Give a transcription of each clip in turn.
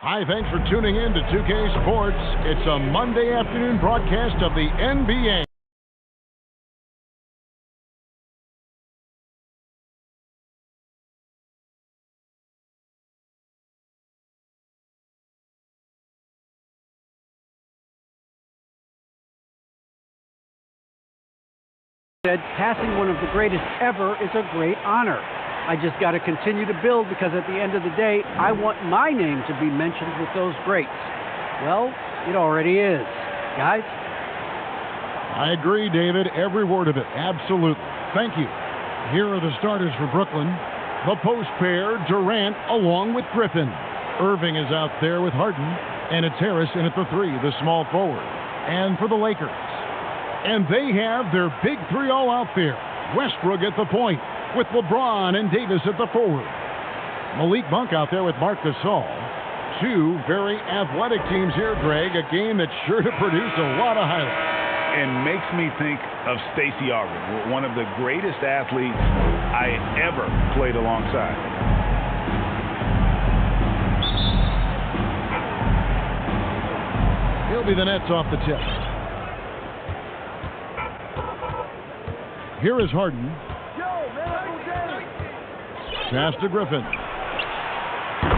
Hi, thanks for tuning in to 2K Sports. It's a Monday afternoon broadcast of the NBA. Said passing one of the greatest ever is a great honor. I just got to continue to build because at the end of the day, I want my name to be mentioned with those greats. Well, it already is. Guys? I agree, David. Every word of it. Absolutely. Thank you. Here are the starters for Brooklyn. The post pair, Durant along with Griffin. Irving is out there with Harden, and it's Harris in at the 3, the small forward. And for the Lakers. And they have their big 3 all out there. Westbrook at the point, with LeBron and Deibys at the forward. Malik Monk out there with Marc Gasol. 2 very athletic teams here, Greg. A game that's sure to produce a lot of highlights. And makes me think of Stacey Augmon, one of the greatest athletes I ever played alongside. He'll be the Nets off the tip. Here is Harden. Pass to Griffin.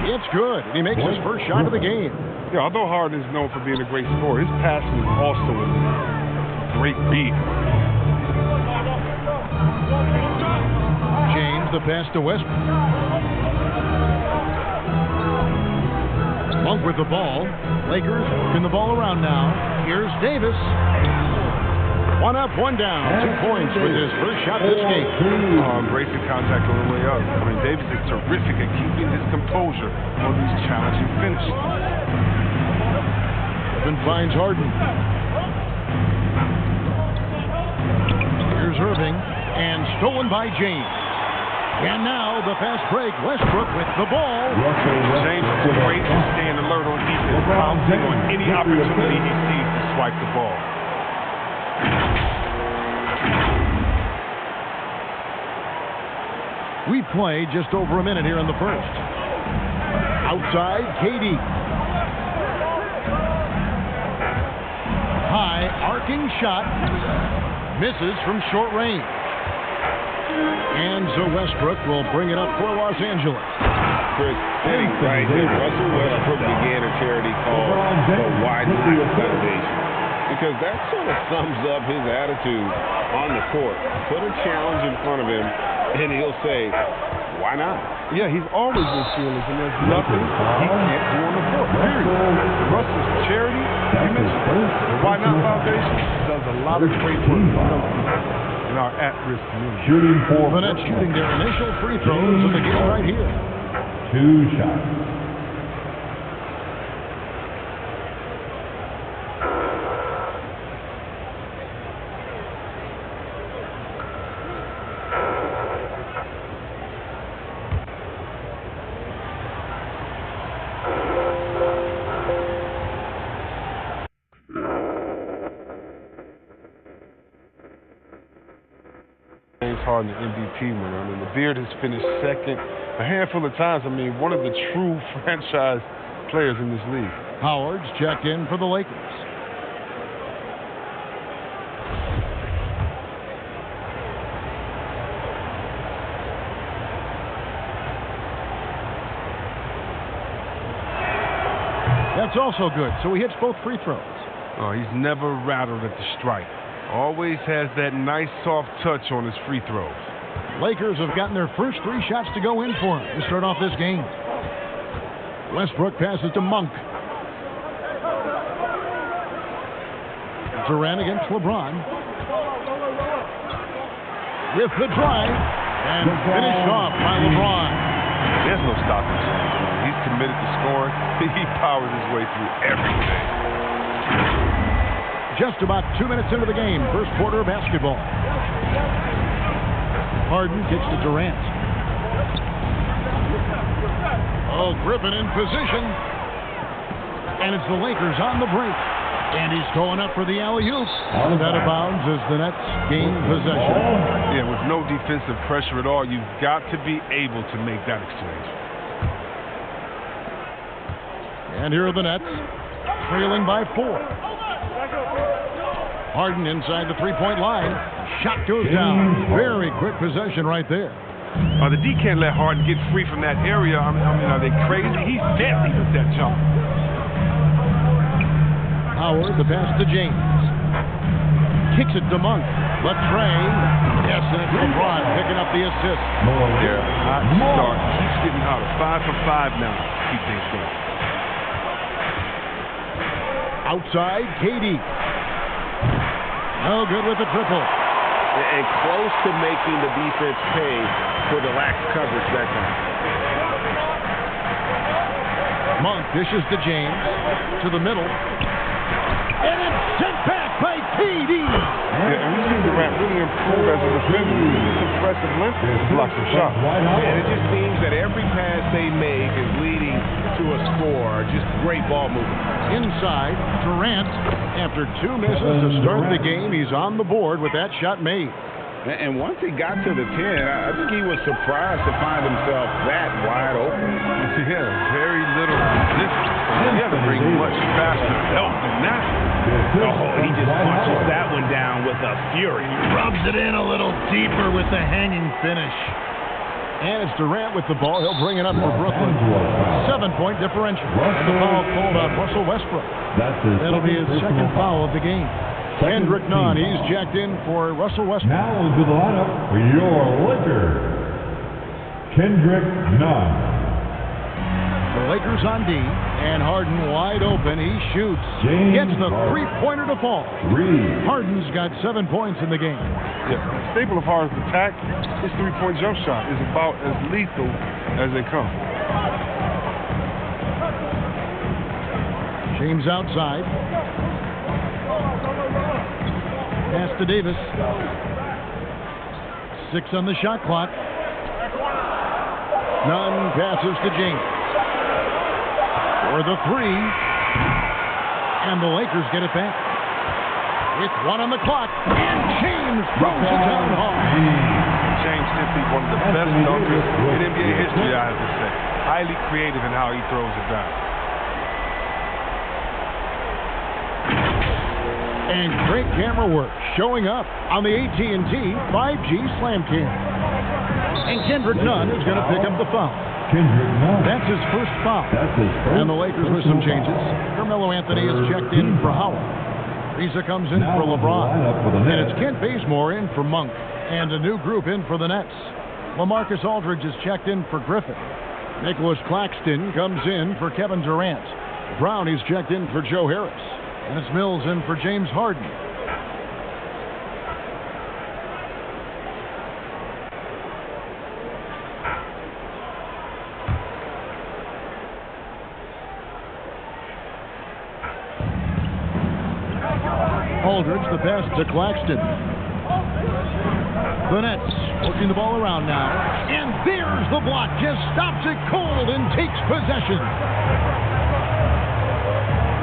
It's good. He makes his first shot of the game. Yeah, although Harden is known for being a great scorer, his passing is also a great beat. James, the pass to Westbrook. Monk with the ball. Lakers working the ball around now. Here's Deibys. 1 up, 1 down. 2 points with his first shot this game. Embracing contact on the way up. I mean, Deibys is terrific at keeping his composure on these challenging finishes. Griffin finds Harden. Here's Irving, and stolen by James. And now the fast break. Westbrook with the ball. James is great at staying alert on defense, pouncing on any opportunity he sees to swipe the ball. We play just over a minute here in the first. Outside, KD. High, arcing shot. Misses from short range. And so Westbrook will bring it up for Los Angeles. Chris, sitting right here, Russell Westbrook began a charity called the Why Not Foundation. Because that sort of sums up his attitude on the court. Put a challenge in front of him, and he'll say, why not? Yeah, he's always been fearless, and there's nothing he can't do on the court, period. Russell's charity, the Why Not Foundation, does a lot of great work in our at-risk community. The Nets shooting their initial free throws in the game right here. 2 shots. Harden, the MVP winner. I mean, the Beard has finished second a handful of times. I mean, one of the true franchise players in this league. Howard's checked in for the Lakers. That's also good. So he hits both free throws. Oh, he's never rattled at the strike. Always has that nice soft touch on his free throws. Lakers have gotten their first 3 shots to go in for him to start off this game. Westbrook passes to Monk. Durant against LeBron. With the drive, and finished off by LeBron. There's no stopping James. He's committed to scoring. He powers his way through everything. Just about 2 minutes into the game, first quarter of basketball. Harden kicks to Durant. Oh, Griffin in position. And it's the Lakers on the break. And he's going up for the alley-oop. Out of bounds as the Nets gain possession. Yeah, with no defensive pressure at all, you've got to be able to make that exchange. And here are the Nets, trailing by 4. Harden inside the three-point line. Shot goes down. Very quick possession right there. The D can't let Harden get free from that area. I mean, are they crazy? He's deadly with that jump. Howard, the pass to James. Kicks it to Monk. Trey. Yes, and it's LeBron picking up the assist. Yeah, hot start. Keeps getting hotter. 5 for 5 now. Keep things going. Outside, KD. No good with the triple. And close to making the defense pay for the lax coverage that time. Monk dishes to James, to the middle. And it's sent back by KD. Yeah, and we've seen Durant really improve as a defender. He's impressive length to block the shot. And it just seems that every pass they make is leading to a score. Just great ball movement. Inside, Durant, after 2 misses to start the game, he's on the board with that shot made. And once he got to the 10, I think he was surprised to find himself that wide open. Yeah, very little resistance. He had to bring much faster help than that. Oh, he just punches that one down with a fury. Rubs it in a little deeper with the hanging finish. And it's Durant with the ball. He'll bring it up for Brooklyn. 7-point differential. And the foul called on Russell Westbrook. That'll be his second foul of the game. Kendrick Nunn, he's jacked in for Russell Westbrook. Now into the lineup for your Lakers, Kendrick Nunn. The Lakers on D, and Harden wide open. He shoots. Gets the three-pointer to fall. Harden's got 7 points in the game. Yeah, the staple of Harden's attack, his three-point jump shot is about as lethal as they come. James outside. Pass to Deibys. 6 on the shot clock. Nunn passes to James. For the 3. And the Lakers get it back. With 1 on the clock. And James throws it down hard. James simply one of the best dunkers in NBA history, I have to say. Highly creative in how he throws it down. And great camera work showing up on the AT&T 5G Slam Cam. And Kendrick Nunn is going to pick up the foul. That's his first foul. And the Lakers with some changes. Carmelo Anthony is checked in for Howard. Risa comes in for LeBron. And it's Kent Bazemore in for Monk. And a new group in for the Nets. LaMarcus Aldridge is checked in for Griffin. Nicholas Claxton comes in for Kevin Durant. Brown is checked in for Joe Harris. And it's Mills in for James Harden. Aldridge, the pass to Claxton. The Nets working the ball around now. And there's the block. Just stops it cold and takes possession.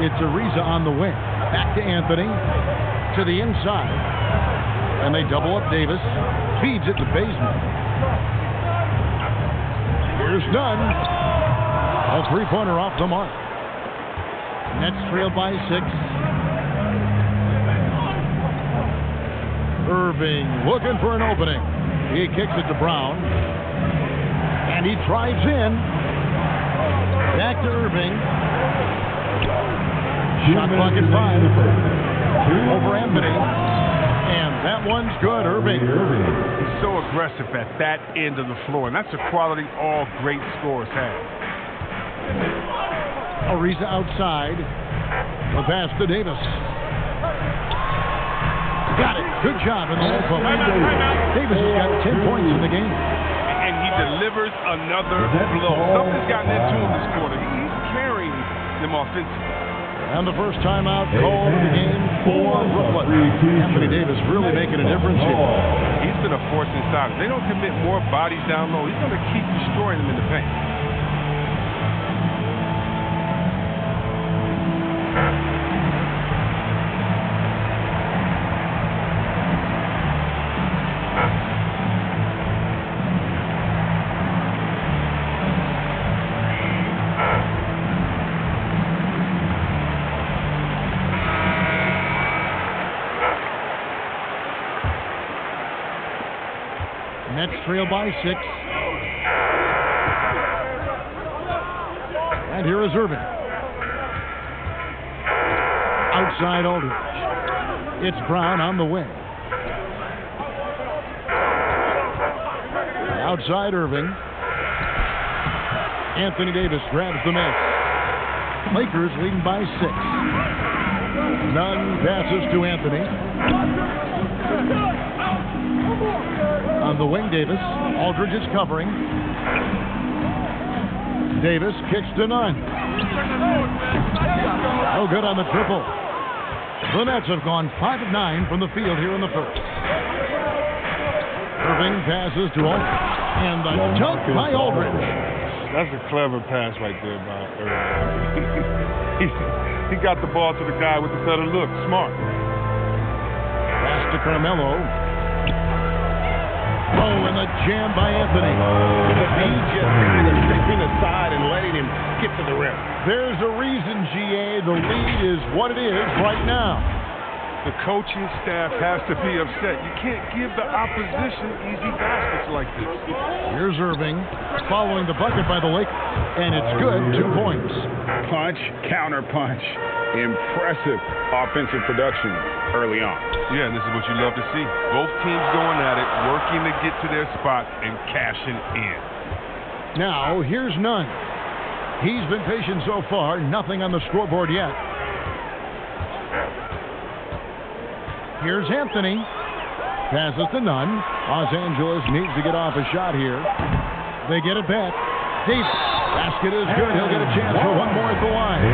It's Ariza on the wing. Back to Anthony. To the inside. And they double up Deibys. Feeds it to Bazemore. Here's Nunn. A three-pointer off the mark. Nets trailed by 6. Irving looking for an opening. He kicks it to Brown. And he drives in. Back to Irving. Shot clock at 5. Over Anthony. And that one's good, Irving. He's so aggressive at that end of the floor, and that's a quality all great scorers have. Ariza outside. The pass to Deibys. Got it. Good job in the low post. Deibys has got 10 points in the game. And he delivers another blow. Something's gotten into him this quarter. He's carrying them offensively. And the first timeout called in the game for Brooklyn. Anthony Davis really making a difference here. He's been a force inside. If they don't commit more bodies down low, he's going to keep destroying them in the paint. trail by 6. And here is Irving. Outside Aldridge. It's Brown on the wing. Outside Irving. Anthony Davis grabs the miss. Lakers leading by 6. Nunn passes to Anthony. On the wing, Davis. Aldridge is covering. Davis kicks to Nunn. No good on the triple. The Nets have gone 5 of 9 from the field here in the first. Irving passes to Aldridge. And the dunk by Aldridge. That's a clever pass right there by Irving. He got the ball to the guy with the better look. Smart. Pass to Carmelo. Oh, and the jam by Anthony. He just kind of stepping aside and letting him skip to the rim. There's a reason, GA. The lead is what it is right now. The coaching staff has to be upset. You can't give the opposition easy baskets like this. Here's Irving following the bucket by the Lakers, and it's good. 2 points. Punch, counter punch. Impressive offensive production early on. Yeah, and this is what you love to see. Both teams going at it, working to get to their spot and cashing in. Now, here's Nunn. He's been patient so far. Nothing on the scoreboard yet. Here's Anthony. Passes to Nunn. Los Angeles needs to get off a shot here. They get it back. Deibys. Basket is good. He'll get a chance for one more at the line.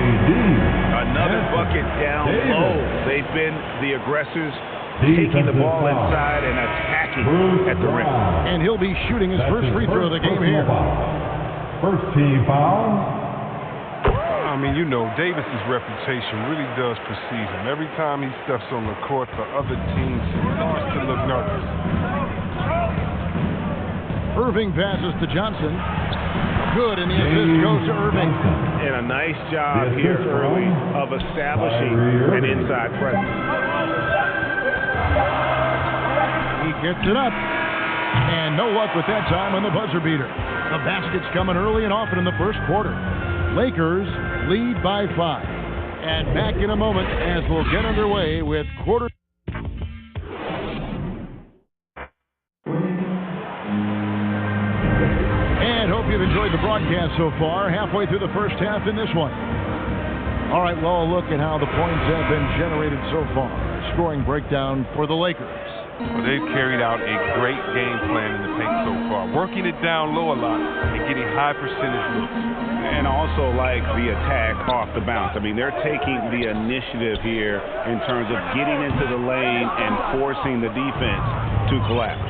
Another bucket down low. They've been the aggressors, taking the ball inside and attacking at the rim. And he'll be shooting his first free throw of the game here. First team foul. I mean, you know, Davis's reputation really does precede him. Every time he steps on the court, the other team starts to look nervous. Irving passes to Johnson. Good, and the assist goes to Irving. And a nice job here early of establishing an inside presence. He gets it up. And no luck with that time on the buzzer beater. The basket's coming early and often in the first quarter. Lakers lead by 5. And back in a moment as we'll get underway with quarter. And hope you've enjoyed the broadcast so far. Halfway through the first half in this one. All right, well, a look at how the points have been generated so far. Scoring breakdown for the Lakers. Well, they've carried out a great game plan in the paint so far, working it down low a lot and getting high percentage looks. And also like the attack off the bounce. I mean, they're taking the initiative here in terms of getting into the lane and forcing the defense to collapse.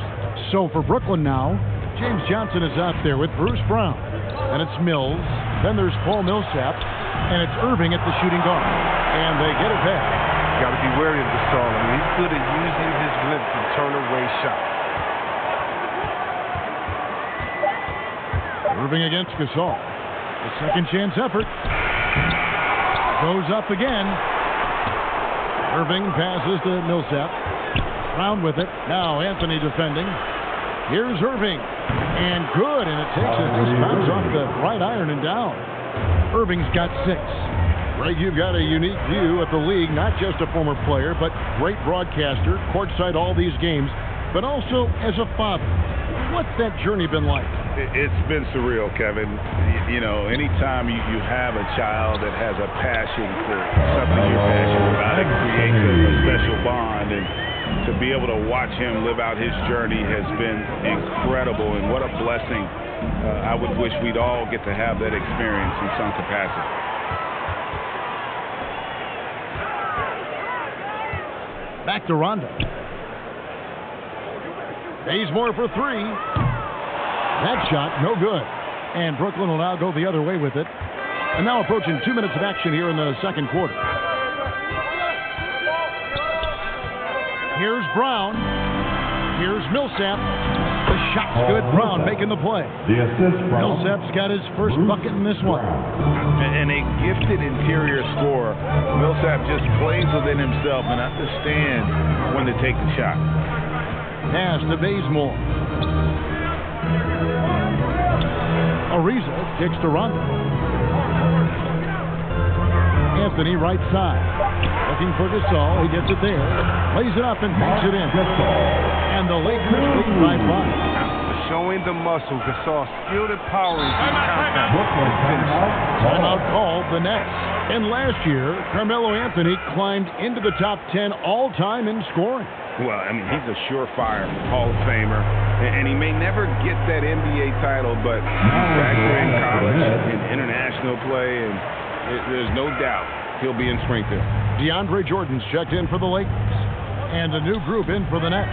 So for Brooklyn now, James Johnson is out there with Bruce Brown. Then it's Mills. Then there's Paul Millsap. And it's Irving at the shooting guard. And they get it back. Got to be wary of Gasol. I mean, he's good at using his length to turn away shots. Irving against Gasol. The second chance effort. Goes up again. Irving passes to Millsap. Brown with it. Now Anthony defending. Here's Irving. And good. And it takes a nice bounce off the right iron and down. Irving's got 6. Greg, you've got a unique view at the league, not just a former player, but great broadcaster, courtside all these games, but also as a father. What's that journey been like? It's been surreal, Kevin. You know, anytime you have a child that has a passion for something you're passionate about, it creates a special bond. And to be able to watch him live out his journey has been incredible, and what a blessing. I would wish we'd all get to have that experience in some capacity. Back to Rondo. Bazemore for 3. That shot, no good. And Brooklyn will now go the other way with it. And now approaching 2 minutes of action here in the second quarter. Here's Brown. Here's Millsap. The shot's good. Brown making the play. The assist from Millsap's got his first bucket in this one. And a gifted interior scorer. Millsap just plays within himself and understands when to take the shot. Pass to Bazemore. Ariza kicks to Rondo. Anthony right side. Looking for Gasol. He gets it there. Lays it up and banks it in. And the Lakers lead by 5. Showing the muscle. Gasol skilled and powering. Timeout called the Nets. And last year, Carmelo Anthony climbed into the top 10 all-time in scoring. Well, I mean, he's a surefire Hall of Famer, and he may never get that NBA title, but he's back there in college and international play, and there's no doubt he'll be in Springfield. DeAndre Jordan's checked in for the Lakers, and a new group in for the Nets.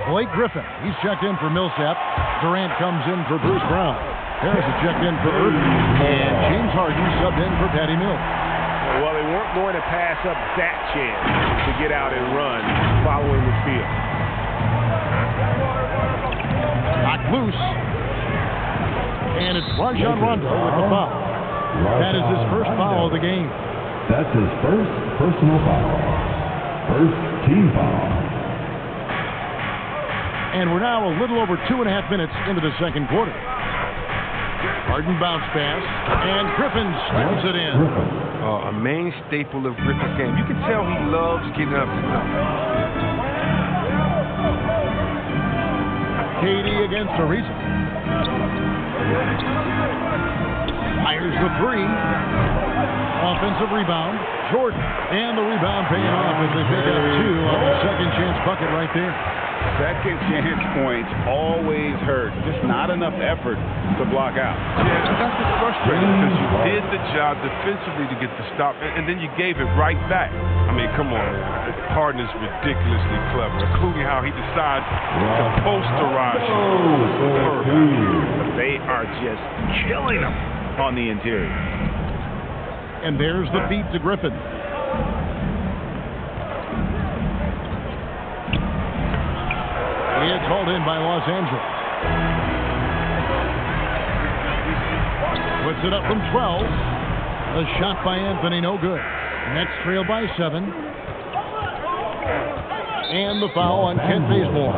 Blake Griffin, he's checked in for Millsap. Durant comes in for Bruce Brown. Harris is checked in for Irving, and James Harden subbed in for Patty Mills. Well, they weren't going to pass up that chance to get out and run following the steal. Knocked loose. And it's Rajon Rondo with the foul. That is his first foul of the game. That's his first personal foul. First team foul. And we're now a little over 2.5 minutes into the second quarter. Harden bounce pass, and Griffin slams it in. A main staple of Griffin's game. You can tell he loves getting up to something. Katie against Ariza. Fires the three. Offensive rebound. Jordan. And the rebound paying off as they pick up 2 on the second chance bucket right there. Second chance points always hurt. Just not enough effort to block out. Yeah, that's what's frustrating because you did the job defensively to get the stop, and then you gave it right back. I mean, come on, man. Harden is ridiculously clever, including how he decides to posterize But they are just killing them on the interior. And there's the feed to Griffin. It's hauled in by Los Angeles. Puts it up from 12. The shot by Anthony, no good. Nets trail by 7. And the foul on Kent Bazemore.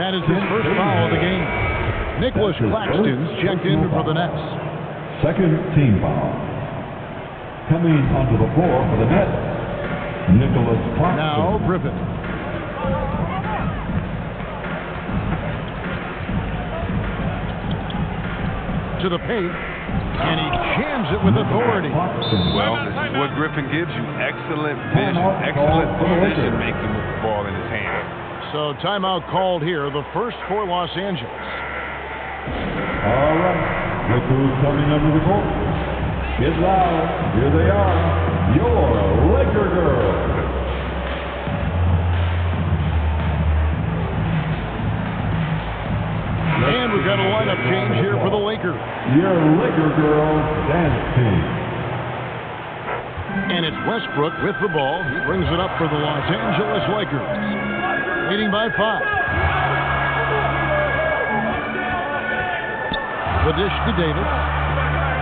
That is his first foul of the game. Nicholas Claxton's checked in for the Nets. Second team foul. Coming onto the floor for the Nets, Nicholas Claxton. Now Griffin. To the paint, and he jams it with authority. Well, this is what Griffin gives you. Excellent vision, excellent decision making with the ball in his hand. So timeout called here, the first for Los Angeles. All right, look who's coming under the court. Get loud, here they are, your Laker girls. And we've got a lineup change here for the Lakers. Your Laker girls dance team. And it's Westbrook with the ball. He brings it up for the Los Angeles Lakers. Leading by 5. The dish to Davis.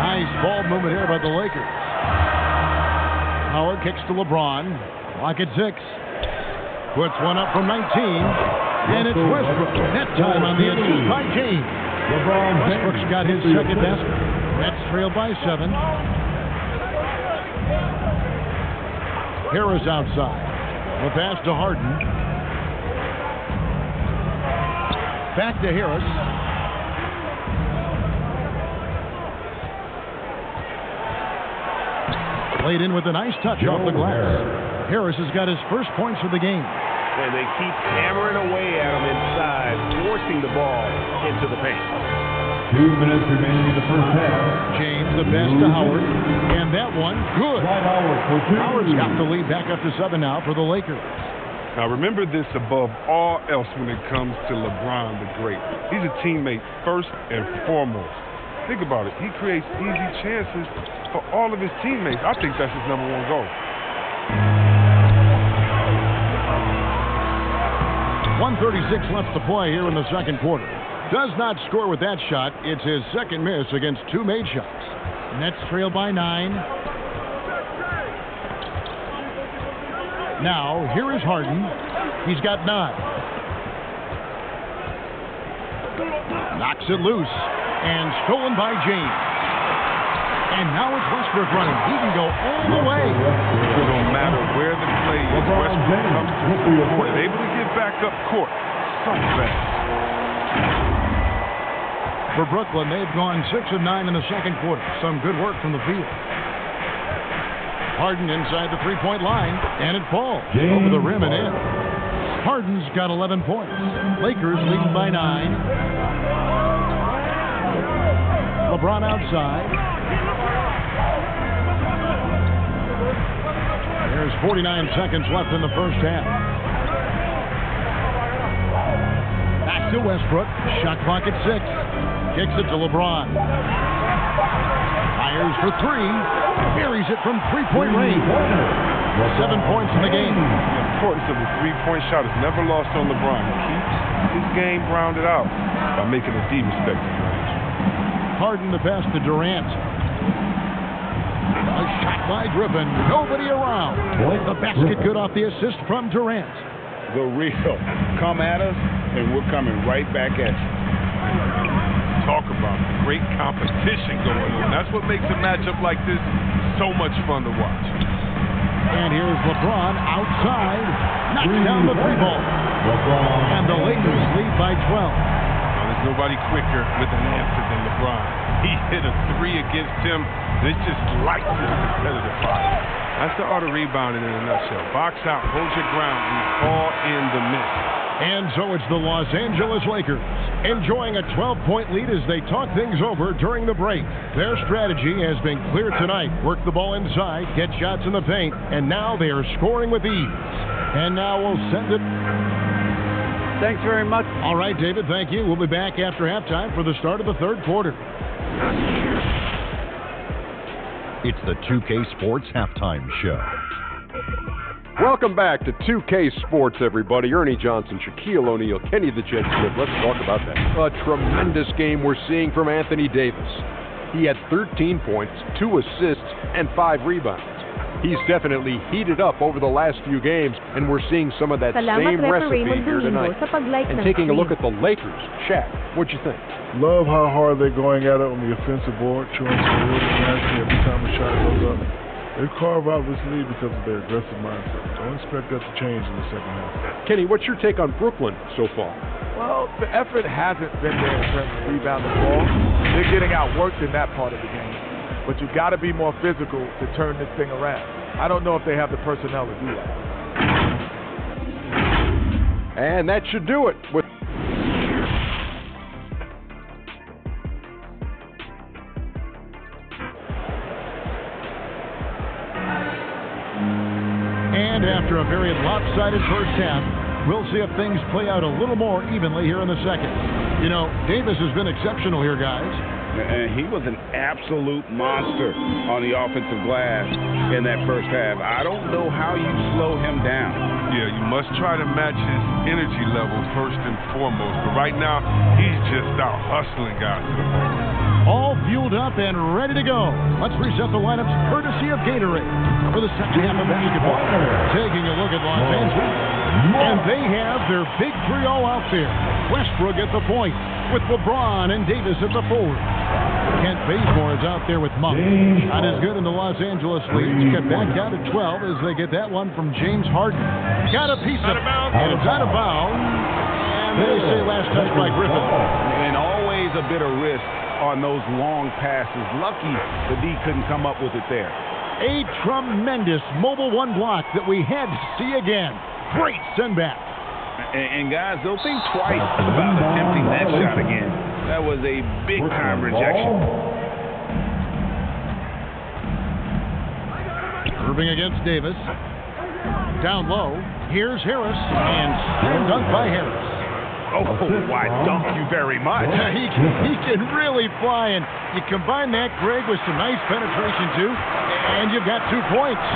Nice ball movement here by the Lakers. Howard kicks to LeBron. Clock at 6. Puts one up from 19. And it's Westbrook. Net time on the assist by James. Westbrook's got his second basket. Nets trail by 7. Harris outside. The pass to Harden. Back to Harris. Laid in with a nice touch off the glass. Harris has got his first points of the game. And they keep hammering away at him inside, forcing the ball into the paint. 2 minutes remaining in the first half. James, the pass to Howard. And that one, good. Howard's got the lead back up to 7 now for the Lakers. Now remember this above all else when it comes to LeBron the Great. He's a teammate first and foremost. Think about it. He creates easy chances for all of his teammates. I think that's his #1 goal. 1:36 left to play here in the second quarter. Does not score with that shot. It's his second miss against 2 made shots. Nets trail by 9. Now, here is Harden. He's got 9. Knocks it loose. And stolen by James. And now it's Westbrook running. He can go all the way. No matter where the play is, Westbrook comes to the court. Able to get back up court so fast. For Brooklyn, they've gone 6 of 9 in the second quarter. Some good work from the field. Harden inside the three-point line, and it falls over the rim and in. Harden's got 11 points. Lakers leading by 9. LeBron outside. There's 49 seconds left in the first half. Back to Westbrook. Shot clock at 6. Kicks it to LeBron. Fires for 3. Buries it from three-point range. 7 points in the game. The importance of the three-point shot is never lost on LeBron. He keeps his game rounded out by making a D-respected range. Harden the pass to Durant. A shot by Griffin. Nobody around. The basket good off the assist from Durant. The real. Come at us, and we're coming right back at you. Talk about great competition going on. That's what makes a matchup like this so much fun to watch. And here's LeBron outside. Knocks down the three ball. And the Lakers lead by 12. There's nobody quicker with an answer than LeBron. He hit a 3 against him. It just lights his competitive fire. That's the art of rebounding in a nutshell. Box out, hold your ground, and fall in the miss. And so it's the Los Angeles Lakers enjoying a 12-point lead as they talk things over during the break. Their strategy has been clear tonight. Work the ball inside, get shots in the paint, and now they are scoring with ease. And now we'll send it. Thanks very much. All right, David, thank you. We'll be back after halftime for the start of the third quarter. It's the 2K Sports Halftime Show. Welcome back to 2K Sports, everybody. Ernie Johnson, Shaquille O'Neal, Kenny the Jet Smith. Let's talk about that. A tremendous game we're seeing from Anthony Davis. He had 13 points, 2 assists, and 5 rebounds. He's definitely heated up over the last few games, and we're seeing some of that same recipe here tonight. And taking a look at the Lakers, Shaq, what'd you think? Love how hard they're going at it on the offensive board, showing some real tenacity every time a shot goes up. They carve out this lead because of their aggressive mindset. Don't expect that to change in the second half. Kenny, what's your take on Brooklyn so far? Well, the effort hasn't been there in terms of rebounding the ball. They're getting outworked in that part of the game. But you've got to be more physical to turn this thing around. I don't know if they have the personnel to do that. And that should do it. And after a very lopsided first half, we'll see if things play out a little more evenly here in the second. You know, Davis has been exceptional here, guys. And he was an absolute monster on the offensive glass in that first half. I don't know how you slow him down. Yeah, you must try to match his energy level first and foremost. But right now, he's just out hustling guys to the ball. All fueled up and ready to go. Let's reset the lineups courtesy of Gatorade for the second half of basketball. Taking a look at Los Angeles, and they have their big trio out there. Westbrook at the point with LeBron and Davis at the forward. Kent Bazemore is out there with Monk. Not as good in the Los Angeles leads. Get back down to 12 as they get that one from James Harden. Got a piece of it, and it's out of bounds. And they say last touch by Griffin. And always a bit of risk on those long passes. Lucky the D couldn't come up with it there. A tremendous mobile one block that we had to see again. Great send back. And guys, they'll think twice about attempting that shot again. That was a big-time rejection. Irving against Davis. Down low. Here's Harris. And slam dunk by Harris. Oh, why, thank you very much. He can really fly. And you combine that, Greg, with some nice penetration, too, and you've got 2 points.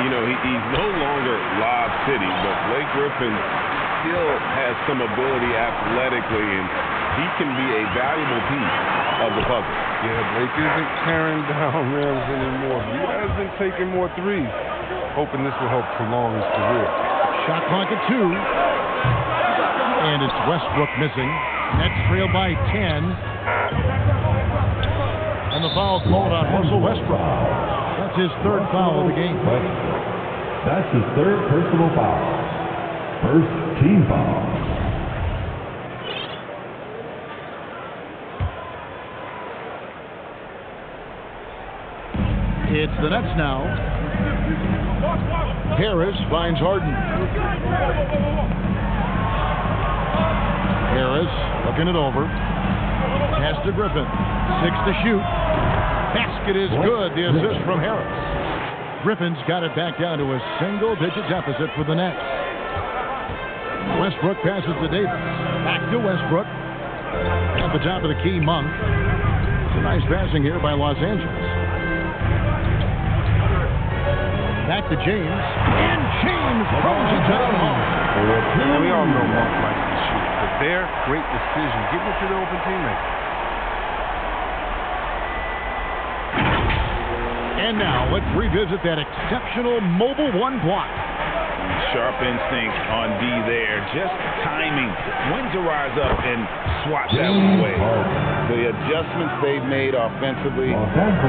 You know, he's no longer Lob City, but Blake Griffin still has some ability athletically, and he can be a valuable piece of the puzzle. Yeah, Blake isn't tearing down rims anymore. He has been taking more threes, hoping this will help prolong his career. Shot clock at 2. And it's Westbrook missing. Nets trail by 10. And the foul called on Russell Westbrook. That's his third foul of the game. That's his third personal foul. First team foul. It's the Nets now. Harris finds Harden. Harris looking it over. Pass to Griffin. 6 to shoot. Basket is good. The assist from Harris. Griffin's got it back down to a single-digit deficit for the Nets. Westbrook passes to Deibys. Back to Westbrook. At the top of the key, Monk. It's a nice passing here by Los Angeles. Back to James. And James throws it down home. We all know Monk likes to shoot, but their great decision, getting it to the open teammate. And now let's revisit that exceptional mobile one block. Sharp instinct on D there. Just timing. When to rise up and swat that one away. The adjustments they've made offensively,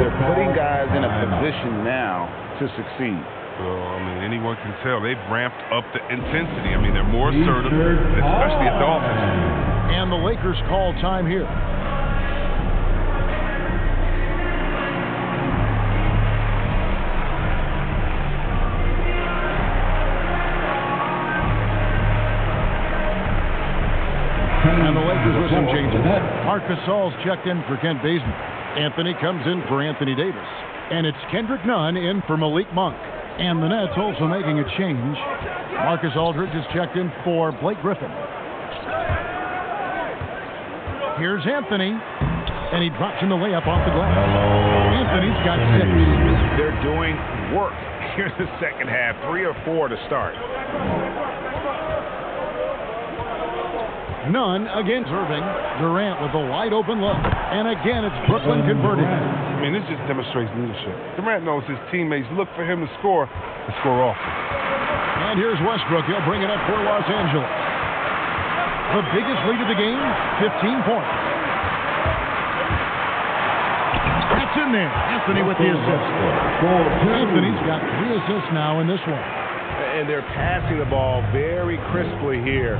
they're putting guys in a position now to succeed. Well, I mean, anyone can tell they've ramped up the intensity. I mean, they're more assertive, especially at the offense. And the Lakers call time here. And the Lakers with some changes. Marc Gasol's checked in for Kent Bazemore. Anthony comes in for Anthony Davis. And it's Kendrick Nunn in for Malik Monk. And the Nets also making a change. Marcus Aldridge is checked in for Blake Griffin. Here's Anthony. And he drops in the layup off the glass. Anthony's got 6. They're doing work here in the second half. 3 or 4 to start. Nunn against Irving. Durant with a wide open look. And again, it's Brooklyn converting. I mean, this just demonstrates leadership. Durant knows his teammates look for him to score often. And here's Westbrook. He'll bring it up for Los Angeles. The biggest lead of the game, 15 points. That's in there. Anthony with the assist. Anthony's got 3 assists now in this one. And they're passing the ball very crisply here.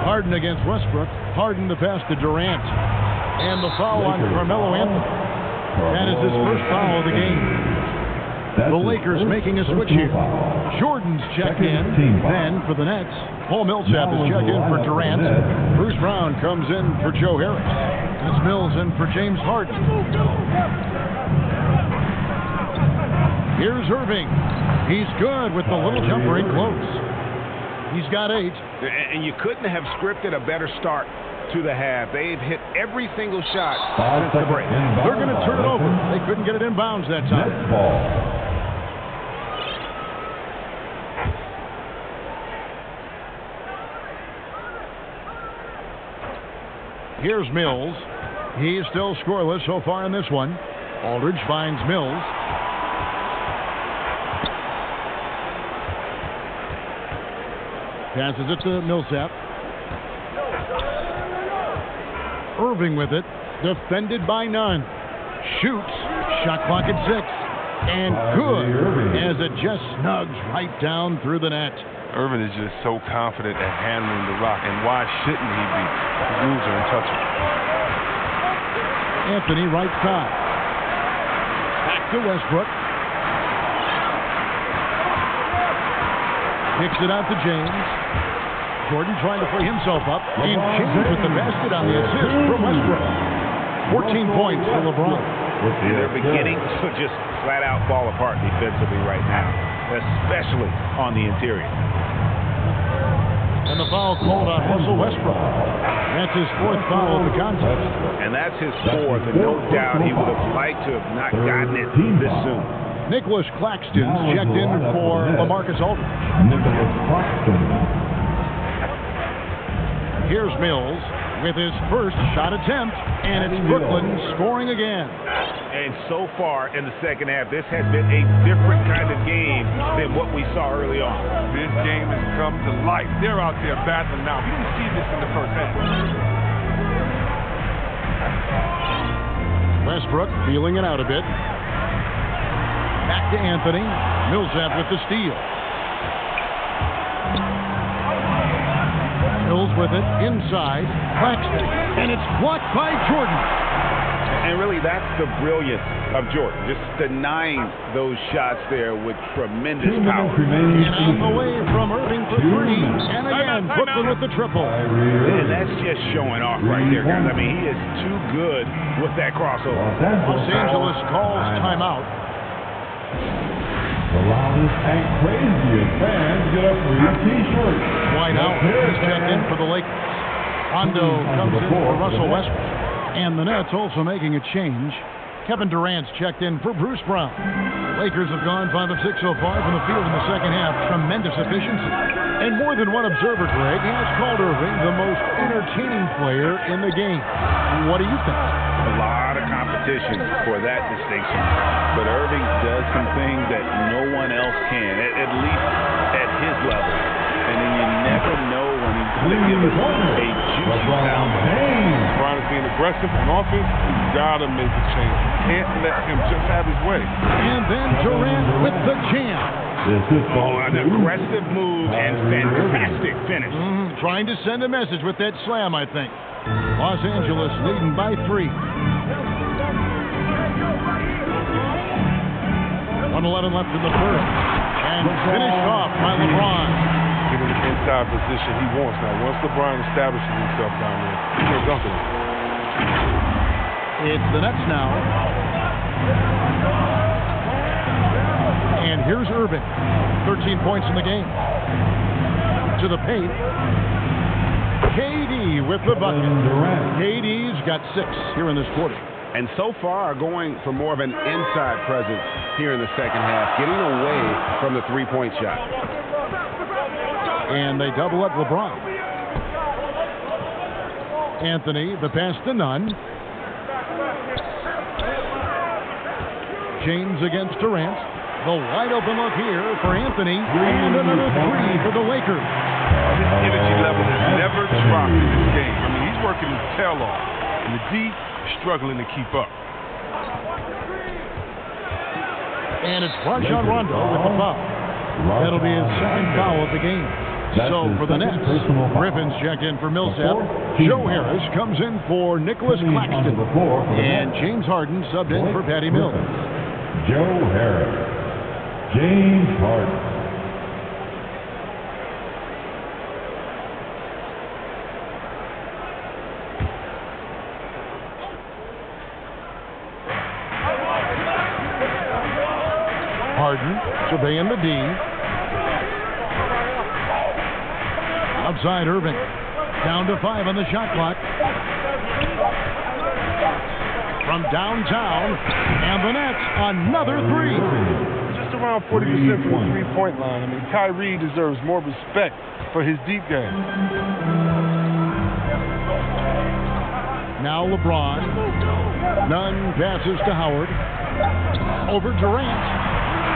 Harden against Westbrook. Harden the pass to Durant. And the foul on Carmelo Anthony. That is his first foul of the game. The Lakers making a switch here. Jordan's checked in. Then for the Nets, Paul Millsap is checked in for Durant. Bruce Brown comes in for Joe Harris. That's Mills in for James Harden. Here's Irving. He's good with the little jumper in close. He's got 8. And you couldn't have scripted a better start to the half. They've hit every single shot since the break. They're going to turn it over. They couldn't get it in bounds that time. Here's Mills. He's still scoreless so far in this one. Aldridge finds Mills. Passes it to Millsap. Irving with it. Defended by Nunn. Shoots. Shot clock at 6. And good as it just snugs right down through the net. Irving is just so confident at handling the rock. And why shouldn't he be? The rules are untouchable. Anthony right side. Back to Westbrook. Kicks it out to James. Jordan trying to free himself up. And James with the basket on the assist from Westbrook. 14 points for LeBron. They're beginning to just flat out fall apart defensively right now, especially on the interior. And the foul called on Russell Westbrook. That's his 4th foul of the contest. And that's his 4th, and no doubt he would have liked to have not gotten it this soon. Nicholas Claxton's checked in for LaMarcus Aldridge. Here's Mills. with his first shot attempt, and it's Brooklyn scoring again. And so far in the second half, this has been a different kind of game than what we saw early on. This game has come to life. They're out there battling now. We didn't see this in the first half. Westbrook feeling it out a bit. Back to Anthony. Millsap with the steal. Hills with it inside. Claxton. And it's blocked by Jordan. And really, that's the brilliance of Jordan. Just denying those shots there with tremendous power. And on the way from Irving for three. And again, Brooklyn with the triple. And that's just showing off right there, guys. I mean, he is too good with that crossover. Los Angeles calls timeout. The loudest and craziest fans get a free T-shirt. White out is checked in for the Lakers. Rondo comes in for Russell Westbrook. And the Nets also making a change. Kevin Durant's checked in for Bruce Brown. Lakers have gone 5 of 6 so far from the field in the second half. Tremendous efficiency. And more than one observer, Greg, has called Irving the most entertaining player in the game. What do you think? A lot of competition for that distinction. But Irving does some things that no one else can, at least at his level. And then you never know when he's going to give us a juicy sound. LeBron is being aggressive on offense. He's got to make a change. You can't let him just have his way. And then Durant with the jam. An aggressive move and fantastic finish. Trying to send a message with that slam, I think. Los Angeles leading by 3. 1:11 left in the first. And finished off by LeBron. Get in the inside position he wants now. Once LeBron establishes himself down there, he can't dunk it. It's the Nets now. And here's Irving. 13 points in the game. To the paint. KD with the bucket. KD's got 6 here in this quarter. And so far going for more of an inside presence here in the second half, getting away from the three-point shot. And they double up LeBron. Anthony, the pass to Nunn. James against Durant. The wide open look here for Anthony. And another 3 for the Lakers. His energy level has never dropped in this game. I mean, he's working his tail off. And the D struggling to keep up. And it's Rajon Rondo with the foul. That'll be his second foul of the game. So for the Nets, Griffin's checked in for Millsap. Joe Harris comes in for Nicholas Claxton. And James Harden subbed in for Patty Mills. Joe Harris. James Harden. Harden surveying the D. Outside Irving. Down to 5 on the shot clock. From downtown. And the Nets, another 3. Just around 40% from the three-point line. I mean, Kyrie deserves more respect for his deep game. Now LeBron. Nunn passes to Howard. Over Durant.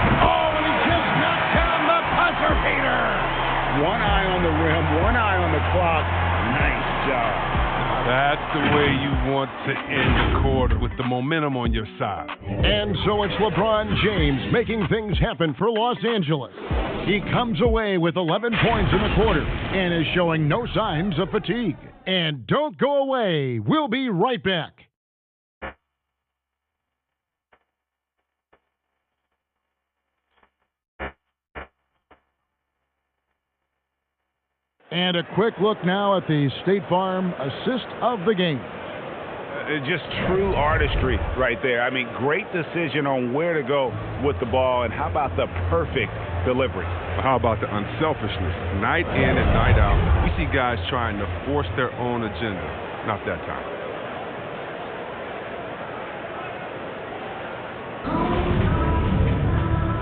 Oh, and he just knocked down the buzzer beater. One eye on the rim, one eye on the clock. Nice job. That's the way you want to end the quarter, with the momentum on your side. And so it's LeBron James making things happen for Los Angeles. He comes away with 11 points in the quarter and is showing no signs of fatigue. And don't go away. We'll be right back. And a quick look now at the State Farm assist of the game. Just true artistry right there. I mean, great decision on where to go with the ball, and how about the perfect delivery? How about the unselfishness? Night in and night out, we see guys trying to force their own agenda. Not that time.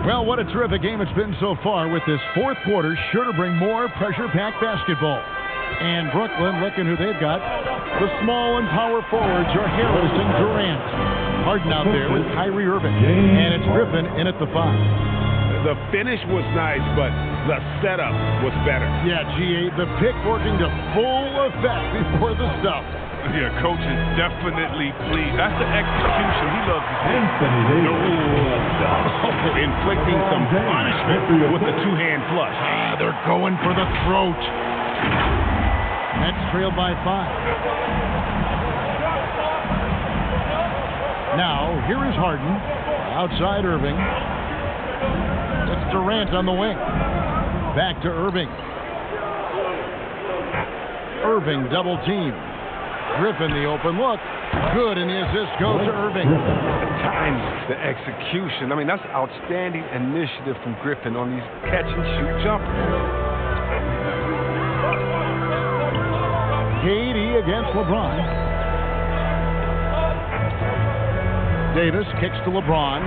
Well, what a terrific game it's been so far, with this fourth quarter sure to bring more pressure-packed basketball. And Brooklyn, looking who they've got, The small and power forwards are Harris and Durant. Harden out there with Kyrie Irving. And it's Griffin in at the 5. The finish was nice, but the setup was better. Yeah, GA, the pick working to full effect before the stuff. Yeah, coach is definitely pleased. That's the execution he loves to see. Inflicting some punishment with the two-hand flush. They're going for the throat. Nets trailed by 5. Now, here is Harden. Outside Irving. It's Durant on the wing. Back to Irving. Irving double team. Griffin the open look. Good, and the assist goes to Irving. The timing, the execution. I mean, that's outstanding initiative from Griffin on these catch-and-shoot jumpers. KD against LeBron. Davis kicks to LeBron.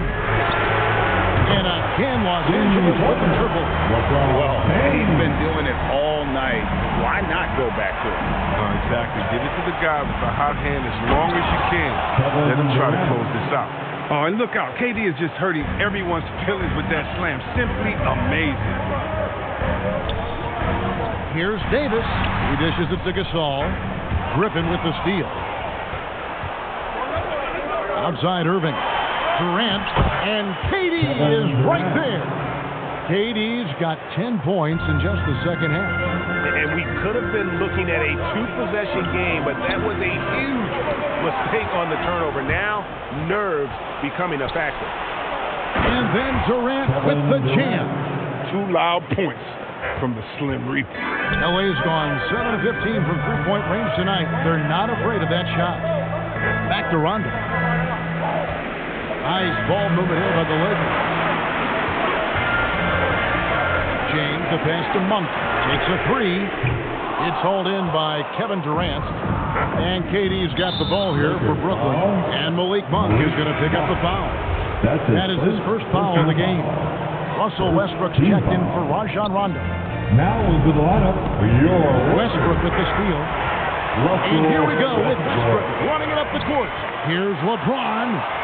And again, Los Angeles with the triple. Well, he's been doing it all night. Why not go back to it? Exactly. Give it to the guy with the hot hand as long as you can. Let him try to close this out. Oh, and look out. KD is just hurting everyone's feelings with that slam. Simply amazing. Here's Davis. He dishes it to Gasol. Griffin with the steal. Outside Irving. Durant. And KD is right there. KD's got 10 points in just the second half. And we could have been looking at a two-possession game, but that was a huge mistake on the turnover. Now, nerves becoming a factor. And then Durant with the jam. 2 loud points from the Slim Reaper. LA's gone 7 of 15 from three-point range tonight. They're not afraid of that shot. Back to Rondo. Nice ball movement here by the Lakers. James, the pass to Monk. Takes a 3. It's hauled in by Kevin Durant. And KD's got the ball here for Brooklyn. And Malik Monk is going to pick up the foul. That is his first foul of the game. Russell Westbrook's checked in for Rajon Rondo. Now into the lineup for your Westbrook with the steal. And here we go with Westbrook running it up the court. Here's LeBron.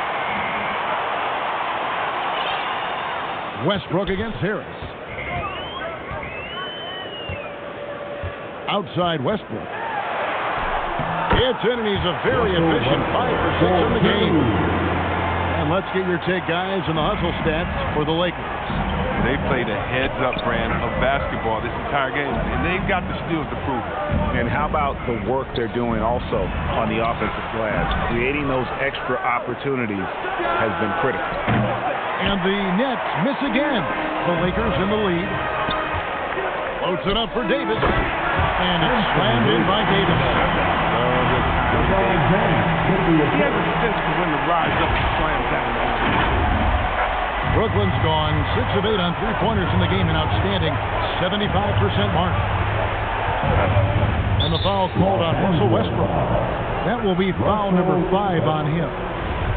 Westbrook against Harris. Outside Westbrook. It's in, and he's a very efficient 5 for 6 in the game. And let's get your take, guys, on the hustle stats for the Lakers. They played a heads-up brand of basketball this entire game, and they've got the skills to prove it. And how about the work they're doing also on the offensive glass? Creating those extra opportunities has been critical. And the Nets miss again. The Lakers in the lead. Floats it up for Davis. And it's slammed in by Davis. He has a sense for when to rise up and slam down. Brooklyn's gone 6 of 8 on three-pointers in the game, an outstanding 75% mark. And the foul called on Russell Westbrook. That will be foul number 5 on him.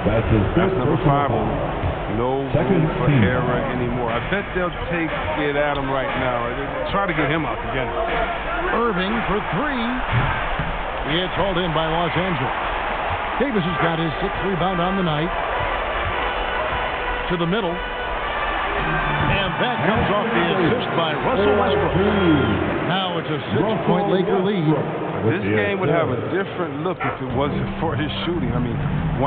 That's number 5. No room for error anymore. I bet they'll take it at him right now. Try to get him out again. Irving for 3. It's hauled in by Los Angeles. Davis has got his 6th rebound on the night. To the middle. And that comes off the assist by Russell Westbrook. Now it's a 6-point Laker lead. This game would have a different look if it wasn't for his shooting. I mean, 100%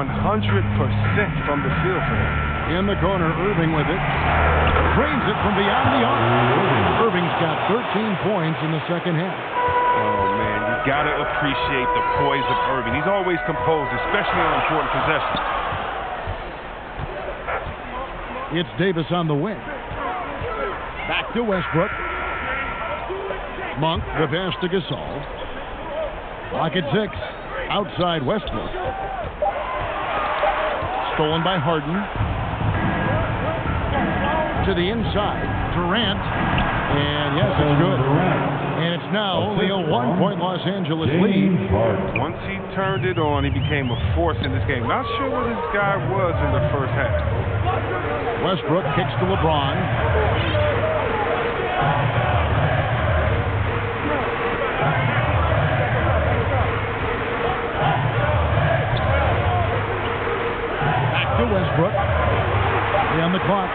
from the field for him. In the corner, Irving with it. Drains it from beyond the arc. Irving's got 13 points in the second half. Oh, man, you got to appreciate the poise of Irving. He's always composed, especially on important possessions. It's Davis on the wing. Back to Westbrook. Monk, the pass to Gasol. Clock at 6. Outside Westbrook. Stolen by Harden. To the inside. Durant. And yes, it's good. And it's now only a 1-point Los Angeles lead. Once he turned it on, he became a force in this game. Not sure what this guy was in the first half. Westbrook kicks to LeBron. Westbrook. On the clock.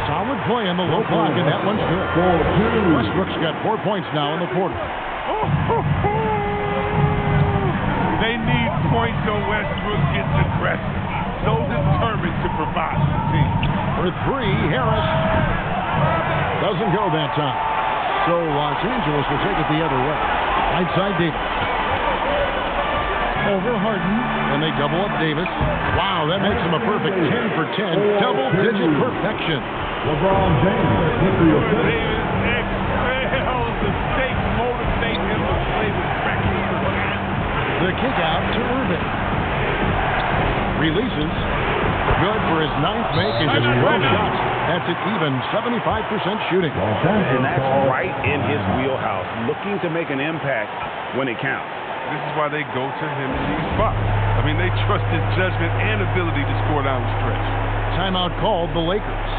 Solid play on the low block, and that one's good. Westbrook's got 4 points now in the quarter. They need points so Westbrook gets aggressive. So determined to provide the team. For three, Harris doesn't go that time. So Los Angeles will take it the other way. Right side, Deibys. Over Harden, and they double up Deibys. Wow, that makes him a perfect 10 for 10. Double-digit perfection. LeBron James, history of Davis excels the stakes, motivate him to play with pressure. The kick out to Irving. Releases. Good for his 9th make and just 12 shots. That's an even 75% shooting. And that's right in his wheelhouse, looking to make an impact when it counts. This is why they go to him in these spots. I mean, they trust his judgment and ability to score down the stretch. Timeout called the Lakers.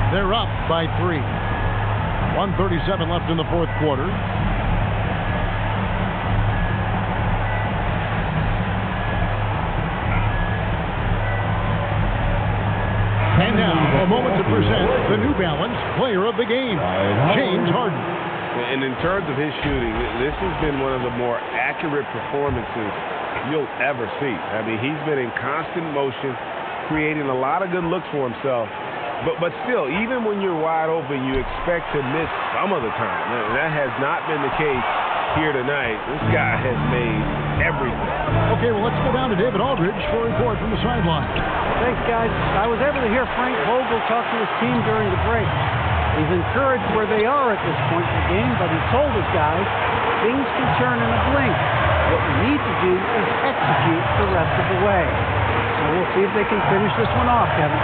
They're up by 3. 1:37 left in the fourth quarter. And now, a moment to present the New Balance Player of the Game, James Harden. And in terms of his shooting, this has been one of the more accurate performances you'll ever see. I mean, he's been in constant motion, creating a lot of good looks for himself. But still, even when you're wide open, you expect to miss some of the time. That has not been the case here tonight. This guy has made everything. Okay, well, let's go down to David Aldridge for a report from the sideline. Thanks, guys. I was able to hear Frank Vogel talk to his team during the break. He's encouraged where they are at this point in the game, but he told his guys things can turn in a blink. What we need to do is execute the rest of the way. So we'll see if they can finish this one off, Kevin.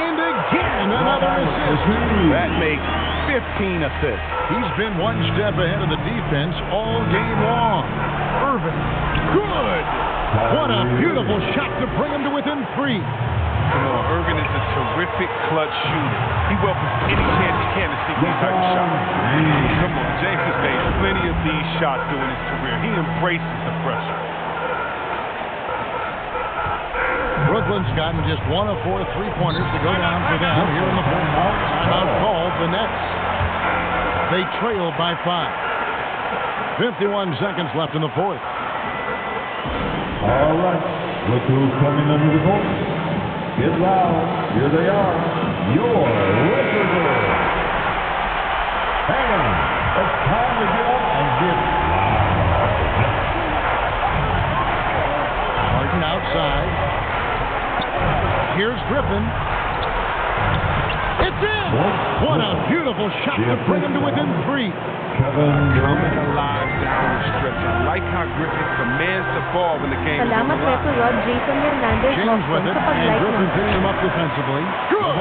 And again, another assist. That makes 15 assists. He's been one step ahead of the defense all game long. Irving, good. What a beautiful shot to bring him to within 3. Come on, Irving is a terrific clutch shooter. He welcomes any chance he can to see these type of shots. Come on, James has made plenty of these shots during his career. He embraces the pressure. Brooklyn's gotten just 1 of 4 3-pointers to go down for them here in the fourth quarter. Timeout called the Nets. They trail by 5. 51 seconds left in the fourth. All right, look who's coming under the court. Get loud, here they are, your Laker girls. Hang on, it's time to get up and get loud. Harden outside. Here's Griffin. It's in! What a beautiful shot to bring him to within 3. Coming alive down the stretch. I like how Griffin commands the ball when the game is on the line. James with it, and Griffin picks him up defensively. Good!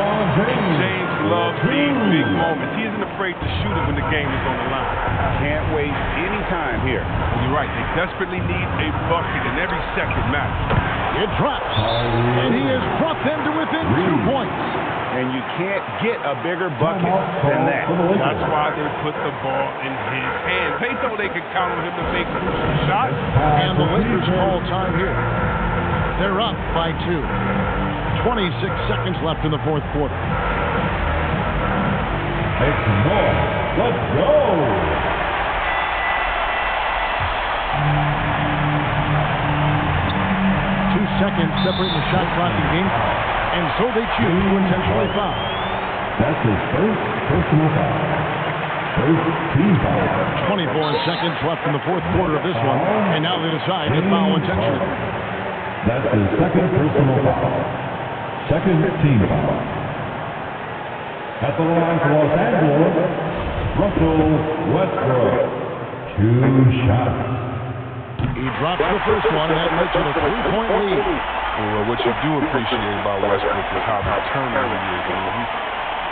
James loves these big moments. He isn't afraid to shoot it when the game is on the line. Can't waste any time here. You're right. They desperately need a bucket, and every second matters. It drops, and he has brought them to within 2 points. And you can't get a bigger bucket than that. That's why they put the ball in his hands. They know they can count on him to make crucial shots. And the Lakers call time here. They're up by 2. 26 seconds left in the fourth quarter. Make some more. Let's go. 2 seconds separating the shot clock and game clock. And so they choose to intentionally foul. That's his first personal foul. First team foul. 24 seconds left in the fourth quarter of this one. And now they decide to foul intentionally. That's his second personal foul. Second team foul. At the line for Los Angeles, Russell Westbrook. 2 shots. He drops the first one, and that makes it a 3-point lead. Well, what you do appreciate about Westbrook is how determined he is. I mean,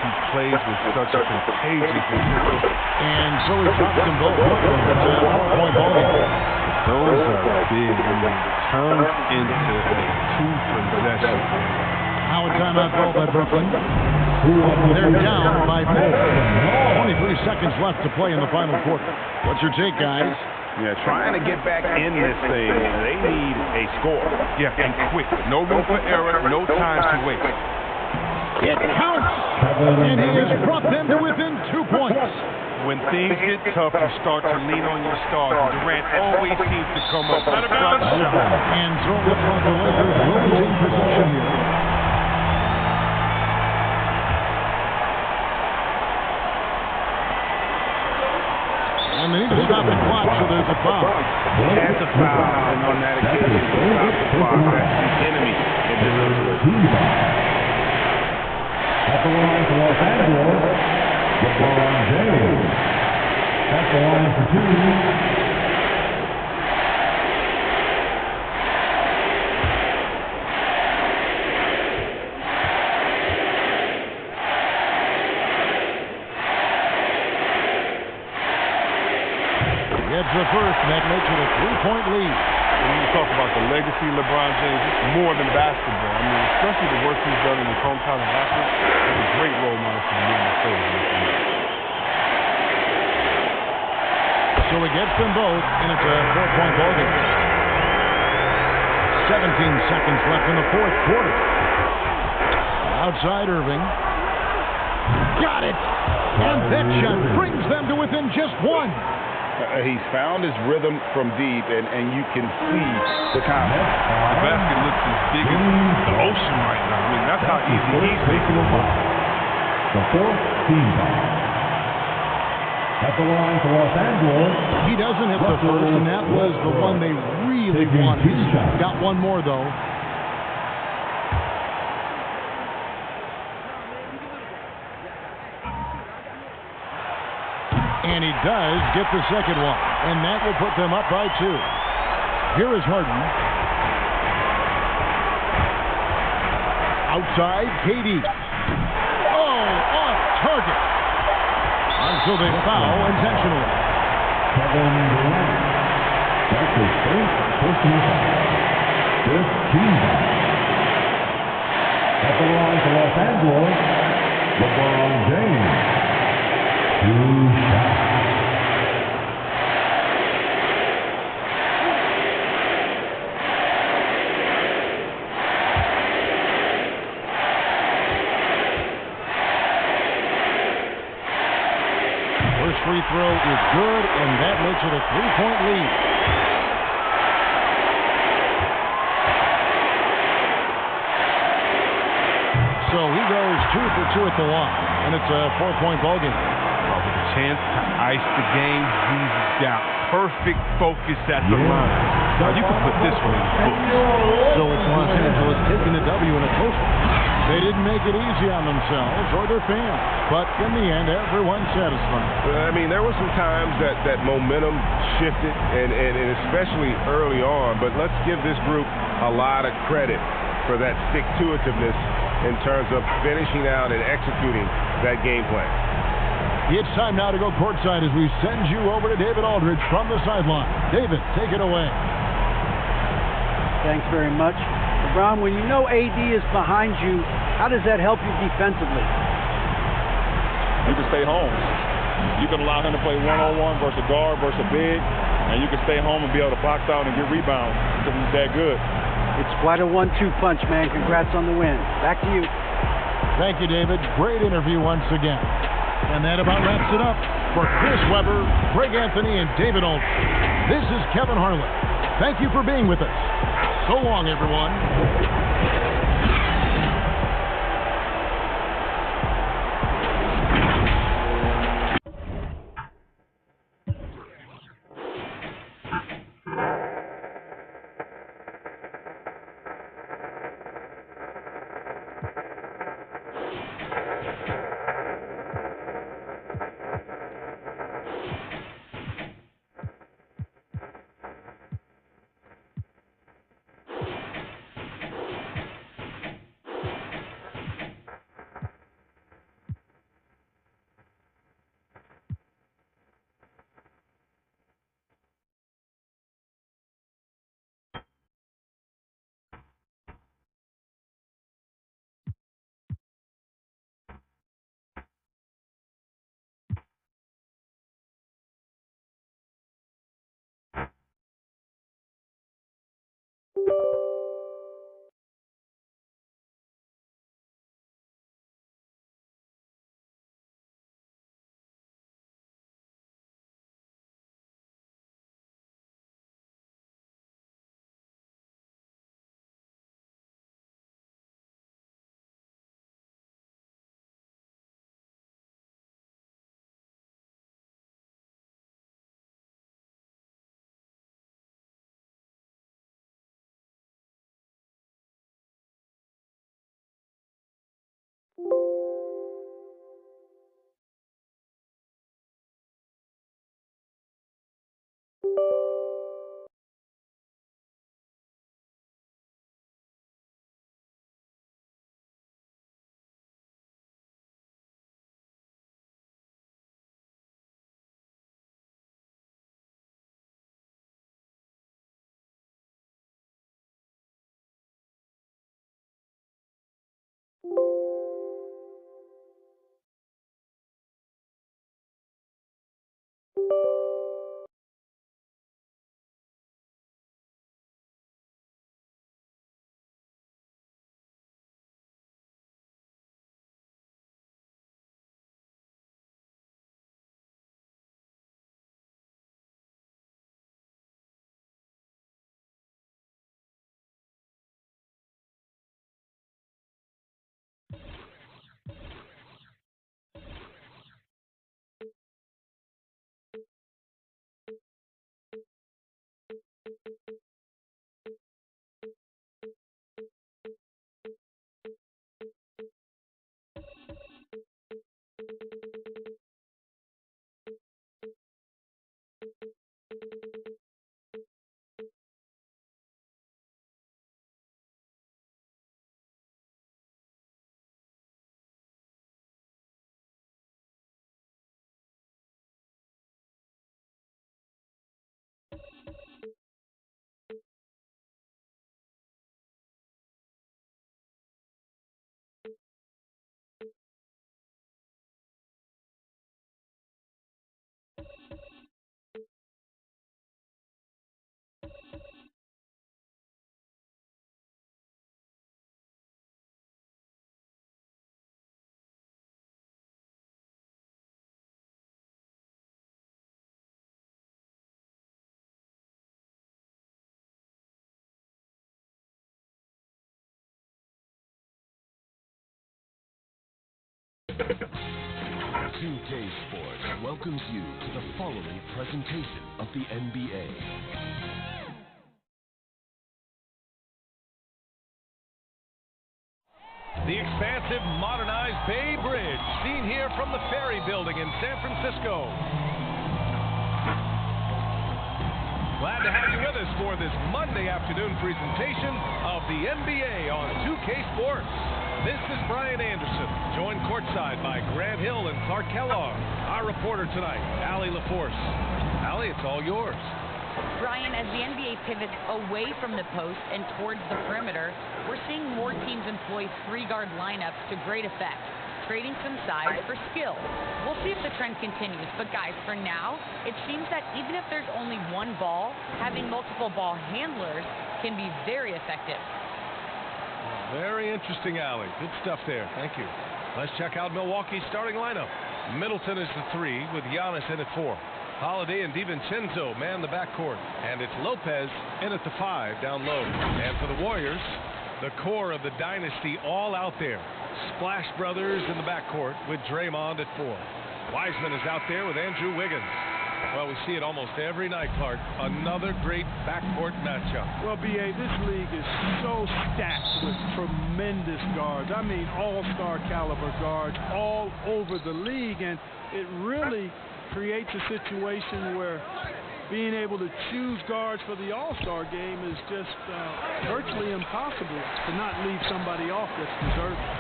he plays with such a contagious intensity. And so he drops them both. It's a 4-point ball game. Those are big. I mean, turns into a 2-possession. Howard timeout called by Brooklyn. They're down by 4. 23 seconds left to play in the final quarter. What's your take, guys? Yeah, trying to get back in this thing, they need a score. Yeah, and quick. No room for error, no time to waste. It counts, and he has brought them to within 2 points. When things get tough, you start to lean on your stars. And Durant always seems to come up with a clutch shot. And so it looks like the Lakers will retain possession here. And they need to stop the clock, so there's a foul. Has a foul, and on that occasion, stop the clock. That's the enemy in this situation. At the line for Los Angeles, LeBron James. At the line for 2. Gets the first, and that makes it a 3-point lead. When you talk about the legacy of LeBron James, it's more than basketball. I mean, especially the work he's done in his hometown of Akron, he's a great role model for the Minnesota. So he gets them both, and it's a 4-point ball game. 17 seconds left in the fourth quarter. Outside Irving. Got it! And that shot brings them to within just 1. He's found his rhythm from deep, and you can see the confidence. The basket looks as big as the ocean right now. I mean, that's how easy he's making it. The fourth team foul. At the line for Los Angeles. He doesn't hit the first, and that was the one they really wanted. Got one more, though. And he does get the second one, and that will put them up by 2. Here is Harden. Outside, KD. Oh, off target. Until they foul intentionally. Kevin Durant. That's his first personal foul. 15 foul. At the line for Los Angeles, LeBron James. 2 shots. First free throw is good, and that makes it a 3-point lead. So he goes 2 for 2 at the line, and it's a 4-point ball game. With a chance to ice the game, he's got perfect focus at the line. Now you can put this one in the books. So it's Los Angeles taking the W in a close one. They didn't make it easy on themselves or their fans, but in the end, everyone's satisfied. I mean, there were some times that momentum shifted, and especially early on, but let's give this group a lot of credit for that stick-to-itiveness in terms of finishing out and executing that game plan. It's time now to go courtside as we send you over to David Aldridge from the sideline. David, take it away. Thanks very much. LeBron, when you know AD is behind you, how does that help you defensively? You can stay home. You can allow him to play one-on-one versus a guard versus a big, and you can stay home and be able to box out and get rebounds because he's that good. It's quite a 1-2 punch, man. Congrats on the win. Back to you. Thank you, David. Great interview once again. And that about wraps it up for Chris Webber, Greg Anthony, and David Aldridge. This is Kevin Harlan. Thank you for being with us. So long, everyone. 2K Sports welcomes you to the following presentation of the NBA. The expansive, modernized Bay Bridge, seen here from the Ferry Building in San Francisco. Glad to have you with us for this Monday afternoon presentation of the NBA on 2K Sports. This is Brian Anderson, joined courtside by Grant Hill and Clark Kellogg. Our reporter tonight, Allie LaForce. Allie, it's all yours. Brian, as the NBA pivots away from the post and towards the perimeter, we're seeing more teams employ three-guard lineups to great effect, trading some size for skill. We'll see if the trend continues, but guys, for now, it seems that even if there's only one ball, having multiple ball handlers can be very effective. Very interesting, Allie. Good stuff there. Thank you. Let's check out Milwaukee's starting lineup. Middleton is the 3 with Giannis in at 4. Holiday and DiVincenzo man the backcourt. And it's Lopez in at the 5 down low. And for the Warriors, the core of the dynasty all out there. Splash Brothers in the backcourt with Draymond at 4. Wiseman is out there with Andrew Wiggins. Well, we see it almost every night, Clark. Another great backcourt matchup. Well, B.A., this league is so stacked with tremendous guards. I mean, all-star caliber guards all over the league, and it really creates a situation where being able to choose guards for the all-star game is just virtually impossible to not leave somebody off that's deserving.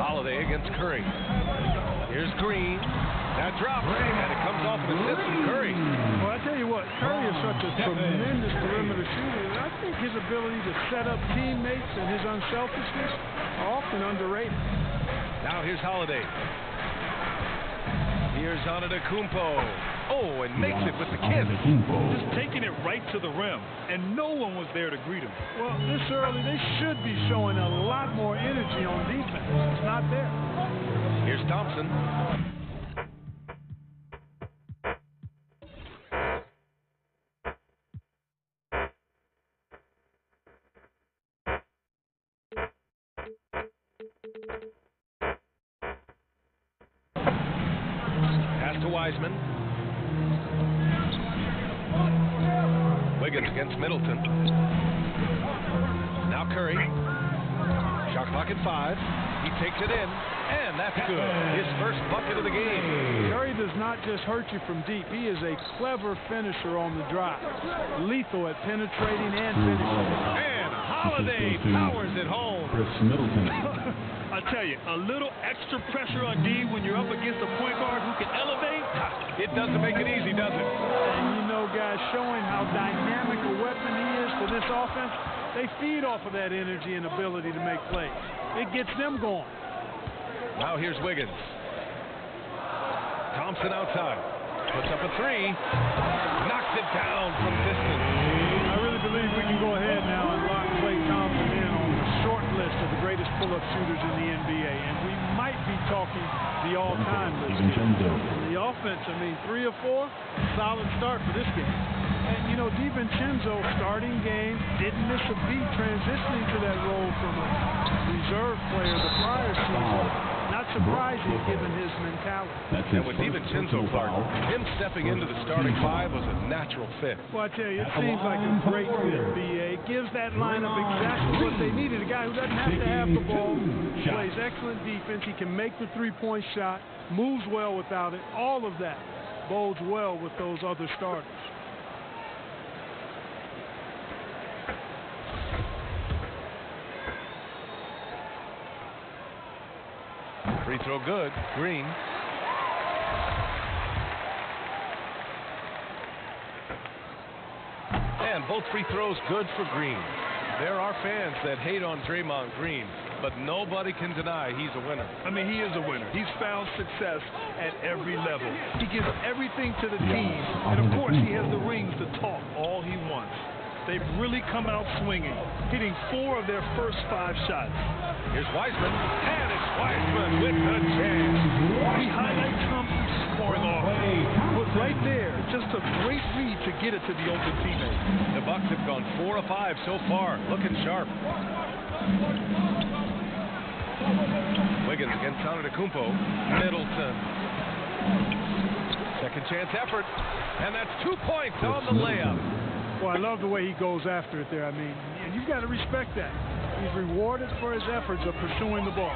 Holiday against Curry. Here's Green. That drop, and it comes off an assist from Curry. Well, I tell you what, Curry is such a tremendous perimeter shooter, and I think his ability to set up teammates and his unselfishness are often underrated. Now here's Holiday. Here's Antetokounmpo. Oh, and makes it with the kiss. Just taking it right to the rim, and no one was there to greet him. Well, this early, they should be showing a lot more energy on defense. It's not there. Here's Thompson. Pass to Wiseman. Wiggins against Middleton. Now Curry. Shot clock at 5. He takes it in, and that's good. His first bucket of the game. Curry does not just hurt you from deep. He is a clever finisher on the drive. Lethal at penetrating and finishing. And Holiday powers it home. Chris Middleton. I tell you, a little extra pressure on D when you're up against a point guard who can elevate. It doesn't make it easy, does it? And you know, guys, showing how dynamic a weapon he is for this offense, they feed off of that energy and ability to make plays. It gets them going. Now here's Wiggins. Thompson outside. Puts up a 3. Knocks it down from distance. I really believe we can go ahead now and lock Klay Thompson in on the short list of the greatest pull-up shooters in the NBA. And we might be talking the all-time list. The offense, I mean, 3 or 4, solid start for this game. And, you know, DiVincenzo, starting game, didn't miss a beat transitioning to that role from a reserve player the prior season. Not surprising given his mentality. And with DiVincenzo, Clark, him stepping into the starting 5 was a natural fit. Well, I tell you, it seems like a great fit, B.A. It gives that lineup exactly what they needed. A guy who doesn't have to have the ball, plays excellent defense. He can make the three-point shot, moves well without it. All of that bodes well with those other starters. Free throw good. Green. And both free throws good for Green. There are fans that hate on Draymond Green, but nobody can deny he's a winner. I mean, he is a winner. He's found success at every level. He gives everything to the team, and of course he has the rings to talk all he wants. They've really come out swinging, hitting 4 of their first 5 shots. Here's Wiseman, and it's Wiseman with the jam. He highlights Thompson scoring off. But right there, just a great read to get it to the open teammate. The Bucks have gone 4 of 5 so far, looking sharp. Wiggins against Antetokounmpo. Middleton. Second chance effort, and that's 2 points on the layup. Well, I love the way he goes after it there. I mean, and you've got to respect that. He's rewarded for his efforts of pursuing the ball.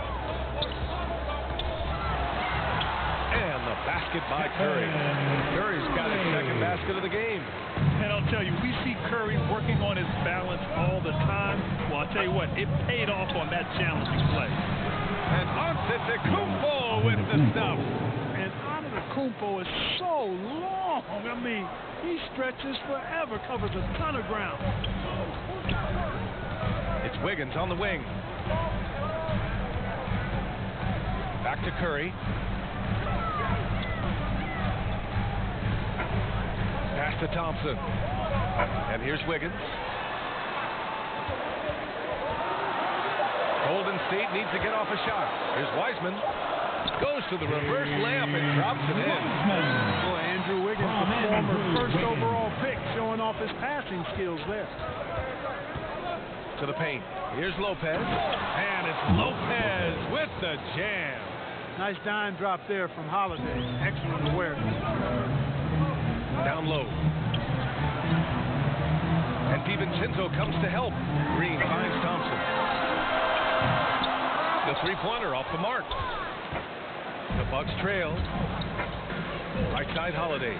And the basket by Curry. Curry's got his second basket of the game. And I'll tell you, we see Curry working on his balance all the time. Well, I'll tell you what, it paid off on that challenging play. And Antetokounmpo with the stuff. And Antetokounmpo is so long. I mean, he stretches forever, covers a ton of ground. It's Wiggins on the wing. Back to Curry. Pass to Thompson. And here's Wiggins. Golden State needs to get off a shot. Here's Wiseman. Goes to the reverse layup and drops it in. Boy, Andrew Wiggins, the former first overall pick, showing off his passing skills there. To the paint. Here's Lopez. And it's Lopez with the jam. Nice dime drop there from Holiday. Excellent awareness. Down low. And DiVincenzo comes to help. Green finds Thompson. The three-pointer off the mark. The Bucks trail. Right side Holiday.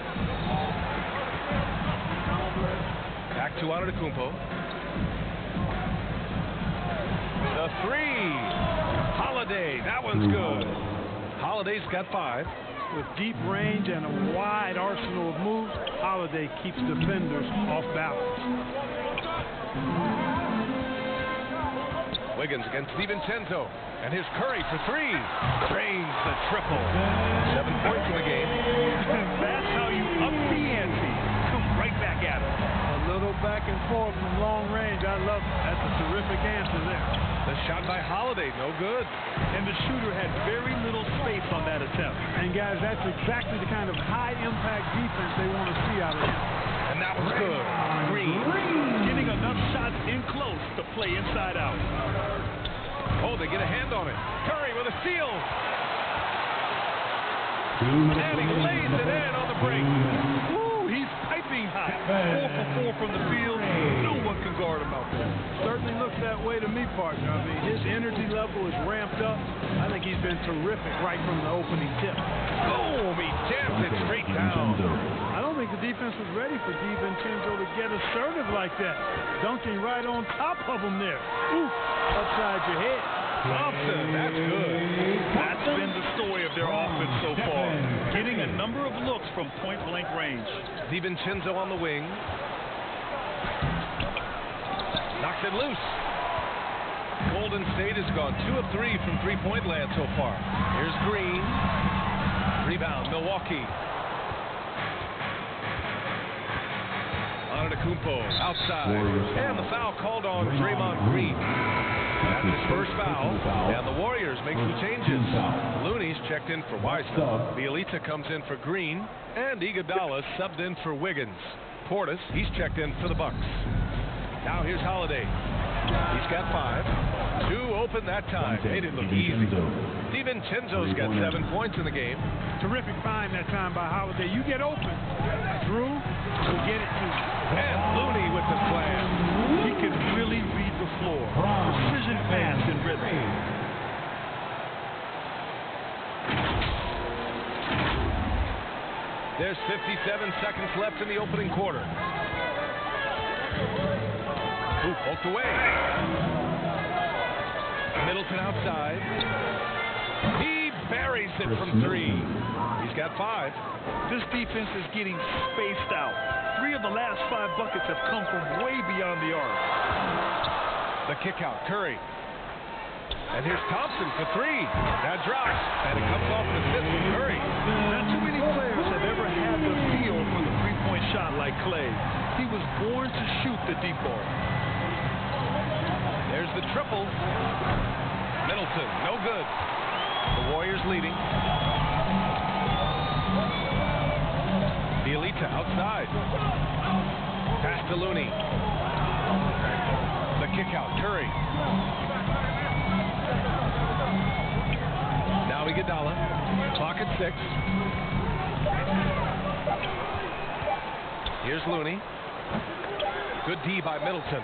Back to Antetokounmpo. The 3. Holiday. That one's good. Holiday's got 5. With deep range and a wide arsenal of moves, Holiday keeps defenders off balance. Wiggins against DiVincenzo. And here's Curry for 3. Drains the triple. 7 points in the game. That's how you up the ante. Come right back at it. A little back and forth from long range. I love it. That's a terrific answer there. The shot by Holiday, no good. And the shooter had very little space on that attempt. And guys, that's exactly the kind of high-impact defense they want to see out of him. And that was good. Green. Getting enough shots in close to play inside out. Oh, they get a hand on it. Curry with a steal. And he lays it in on the break. Ooh, he's piping extreme hot. 4 for 4 from the field. No one can guard him out there. Certainly looks that way to me, partner. I mean, his energy level is ramped up. I think he's been terrific right from the opening tip. Boom! He jams it straight down. I don't think the defense was ready for DiVincenzo to get assertive like that. Dunking right on top of him there. Ooh, upside your head. Thompson, that's good. That's been the story of their offense so far. Getting a number of looks from point-blank range. DiVincenzo on the wing. Knocks it loose. Golden State has gone 2 of 3 from three-point land so far. Here's Green. Rebound, Milwaukee. Antetokounmpo outside. And the foul called on Draymond Green. That's his first foul. And the Warriors make some changes. Looney's checked in for Wiseman. Bielitsa comes in for Green. And Iguodala subbed in for Wiggins. Portis, he's checked in for the Bucks. Now here's Holiday. He's got 5. 2 open that time. Made it look easy. DiVincenzo's got 7 points in the game. Terrific find that time by Holiday. You get open. Drew will get it to you. And Looney with the slam. He can really read the floor. Precision, fast, and rhythm. There's 57 seconds left in the opening quarter. Ooh, poked away. Middleton outside. He buries it from 3. He's got 5. This defense is getting spaced out. 3 of the last 5 buckets have come from way beyond the arc. The kick out, Curry. And here's Thompson for 3. That drops, and it comes off the fist of Curry. Not too many players have ever had the feel for the three-point shot like Clay. He was born to shoot the deep ball. There's the triple. Middleton, no good. The Warriors leading. Bielitsa outside. Pass to Looney. The kick out, Curry. Now Iguodala. Clock at 6. Here's Looney. Good D by Middleton.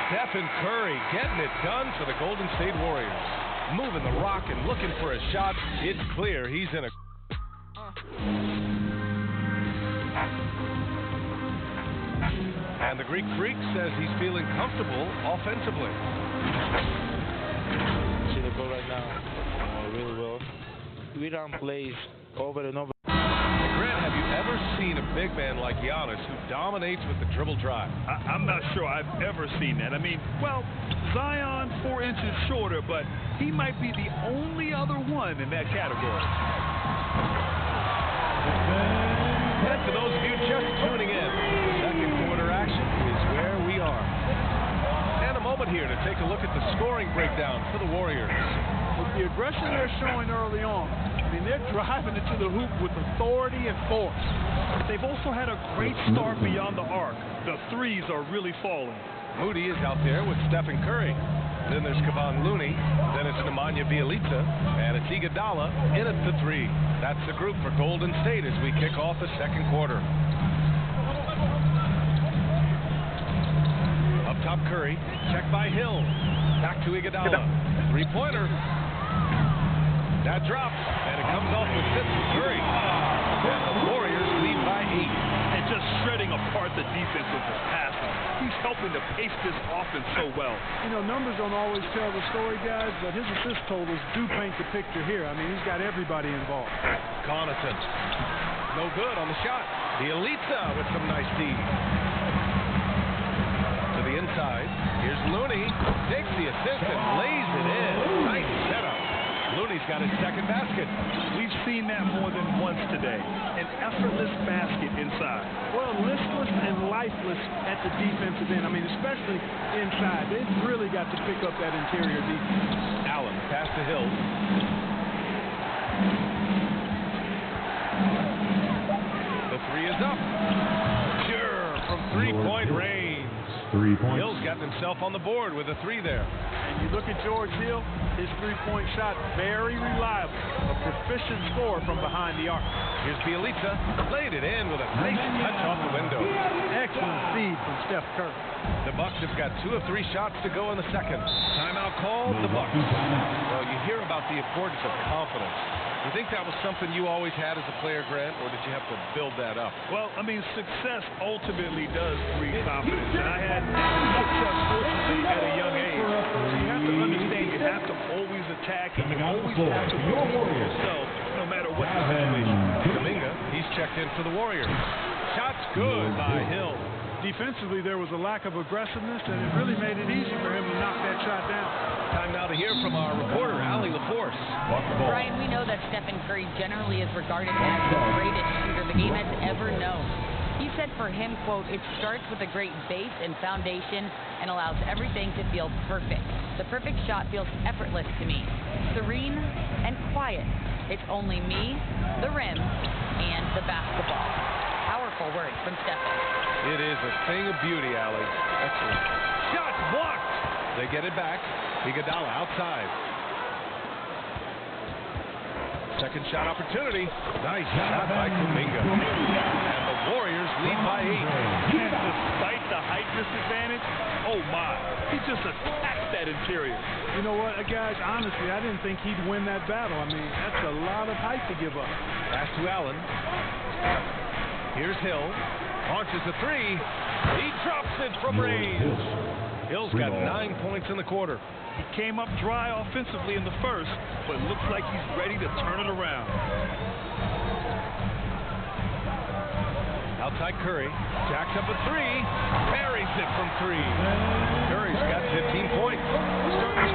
Stephen Curry getting it done for the Golden State Warriors. Moving the rock and looking for a shot. It's clear he's in a... And the Greek Freak says he's feeling comfortable offensively. See the goal right now. Really well. We run plays over and over. Grant, have you ever seen a big man like Giannis who dominates with the dribble drive? I'm not sure I've ever seen that. I mean, well, Zion 4 inches shorter, but he might be the only other one in that category. And for those of you just tuning in, second quarter action is where we are. And a moment here to take a look at the scoring breakdown for the Warriors. With the aggression they're showing early on, I mean, they're driving into the hoop with authority and force. They've also had a great start beyond the arc. The threes are really falling. Moody is out there with Stephen Curry. Then there's Kevon Looney. Then it's Nemanja Bjelica. And it's Iguodala in at the 3. That's the group for Golden State as we kick off the second quarter. Up top, Curry. Checked by Hill. Back to Iguodala. 3-pointer. That drops, and it comes off the fist of Curry. And the Warriors lead by 8. And just shredding apart the defense with his passing. He's helping to pace this offense so well. You know, numbers don't always tell the story, guys, but his assist totals do paint the picture here. I mean, he's got everybody involved. Connaughton. No good on the shot. Bielitsa with some nice D. To the inside. Here's Looney. Takes the assist and lays it in. Nice setup. Looney's got his second basket. We've seen that more than once today. An effortless basket inside. Well, listless and lifeless at the defensive end. I mean, especially inside. They've really got to pick up that interior defense. Allen, pass to Hill. The 3 is up. Sure, from 3-point range. 3 points. Hill's got himself on the board with a 3 there. And you look at George Hill, his three-point shot, very reliable. A proficient scorer from behind the arc. Here's Bielitsa, laid it in with a nice touch off the window. Excellent feed from Steph Curry. The Bucks have got 2 of 3 shots to go in the second. Timeout called, the Bucks. Well, you hear about the importance of confidence. You think that was something you always had as a player, Grant, or did you have to build that up? Well, I mean, success ultimately does breed confidence. And I had success, fortunately, at a young age. So you have to understand you have to always attack and you always have to believe in yourself no matter what the situation. Kuminga, he's checked in for the Warriors. Shot's good by Hill. Defensively, there was a lack of aggressiveness, and it really made it easy for him to knock that shot down. Time now to hear from our reporter, Aliwei. Brian, we know that Stephen Curry generally is regarded as the greatest shooter the game has ever known. He said for him, quote, "It starts with a great base and foundation and allows everything to feel perfect. The perfect shot feels effortless to me, serene and quiet. It's only me, the rim, and the basketball." Powerful words from Stephen. It is a thing of beauty, Ali. Excellent. Shot blocked. They get it back. Iguodala outside. Second shot opportunity. Nice shot by Kuminga. And the Warriors lead by 8. And despite the height disadvantage, oh my, he just attacked that interior. You know what, guys, honestly, I didn't think he'd win that battle. I mean, that's a lot of height to give up. Pass to Allen. Here's Hill. Launches a 3. He drops it from range. Hill's got 9 points in the quarter. He came up dry offensively in the first, but looks like he's ready to turn it around. Outside Curry. Jacks up a 3. Buries it from 3. Curry's got 15 points.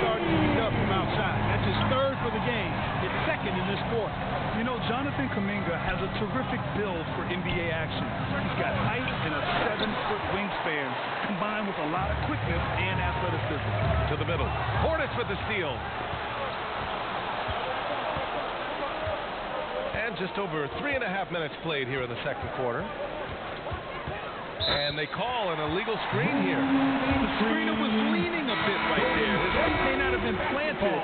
Starting to heat up from outside. That's his 3rd for the game. It's 2nd in this quarter. You know, Jonathan Kuminga has a terrific build for NBA action. He's got height and a 7-foot wingspan, combined with a lot of quickness and athleticism. To the middle. Hornets with the steal. And just over 3.5 minutes played here in the second quarter. And they call an illegal screen here. The screener was leaning a bit right there. His feet may not have been planted.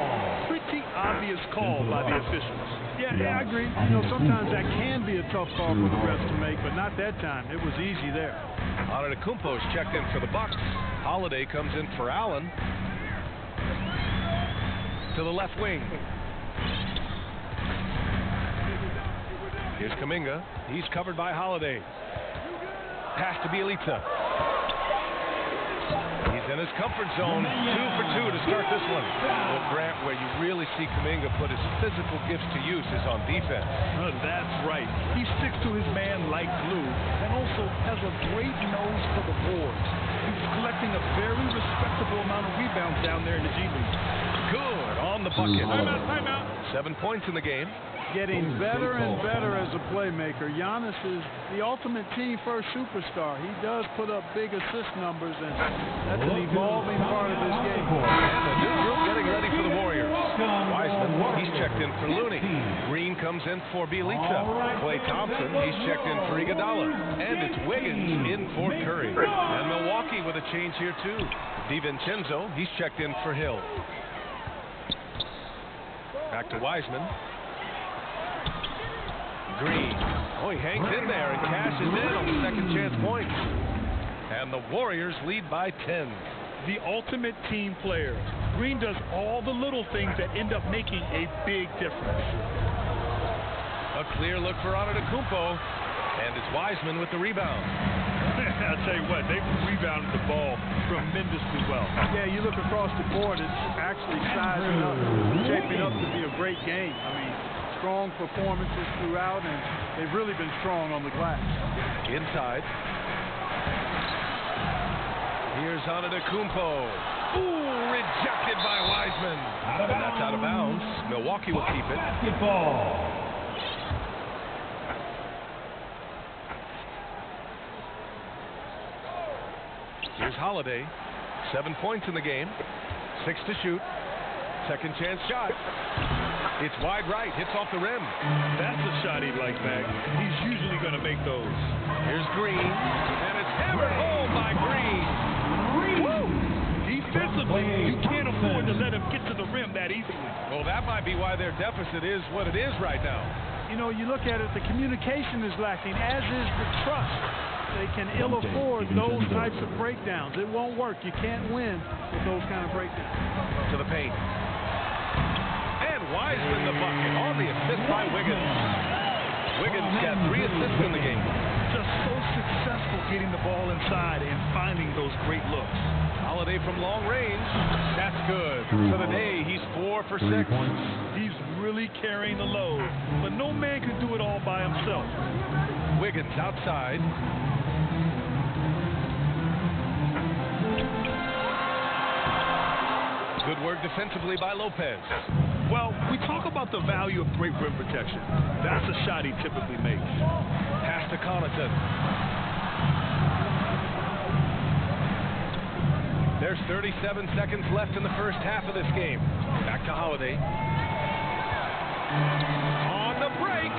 Pretty obvious call by the officials. Yeah, I agree. You know, sometimes that can be a tough call for the refs to make, but not that time. It was easy there. Antetokounmpo's checked in for the Bucks. Holiday comes in for Allen. To the left wing. Here's Kuminga. He's covered by Holiday. Pass to Bielitsa. He's in his comfort zone. 2 for 2 to start this one. Well, Grant, where you really see Kuminga put his physical gifts to use is on defense. That's right. He sticks to his man like glue and also has a great nose for the boards. He's collecting a very respectable amount of rebounds down there in the G League. Good on the bucket. Timeout. 7 points in the game. Getting better and better as a playmaker. Giannis is the ultimate team-first superstar. He does put up big assist numbers, and that's an evolving part of his game. And the new group getting ready for the Warriors. Wiseman, he's checked in for Looney. Green comes in for Bielitsa. Klay Thompson, he's checked in for Iguodala. And it's Wiggins in for Curry. And Milwaukee with a change here, too. DiVincenzo, he's checked in for Hill. Back to Wiseman. Green. Oh, he hangs in there and cashes in on the second chance points. And the Warriors lead by 10. The ultimate team player. Green does all the little things that end up making a big difference. A clear look for Antetokounmpo. And it's Wiseman with the rebound. I'll tell you what, they rebounded the ball tremendously well. Yeah, you look across the board, it's actually sizing up, shaping up to be a great game. I mean, strong performances throughout, and they've really been strong on the glass. Inside. Here's Antetokounmpo. Ooh, rejected by Wiseman. And that's out of bounds. Milwaukee will keep it. Basketball. Here's Holiday. 7 points in the game. 6 to shoot. Second chance shot. It's wide right. Hits off the rim. That's a shot he'd like, Mac. He's usually going to make those. Here's Green. And it's hammered home by Green. Woo! Defensively, you can't afford to let him get to the rim that easily. Well, that might be why their deficit is what it is right now. You know, you look at it, the communication is lacking, as is the trust. They can ill afford those types of breakdowns. It won't work. You can't win with those kind of breakdowns. To the paint. And Wiseman the bucket on the assist by Wiggins. Wiggins got 3 assists in the game. Just so successful getting the ball inside and finding those great looks. Holiday from long range. That's good. For the day, he's 4 for 6. He's really carrying the load, but no man can do it all by himself. Wiggins outside. Good work defensively by Lopez. Well, we talk about the value of great rim protection. That's a shot he typically makes. Pass to Connaughton. There's 37 seconds left in the first half of this game. Back to Holiday. On the break.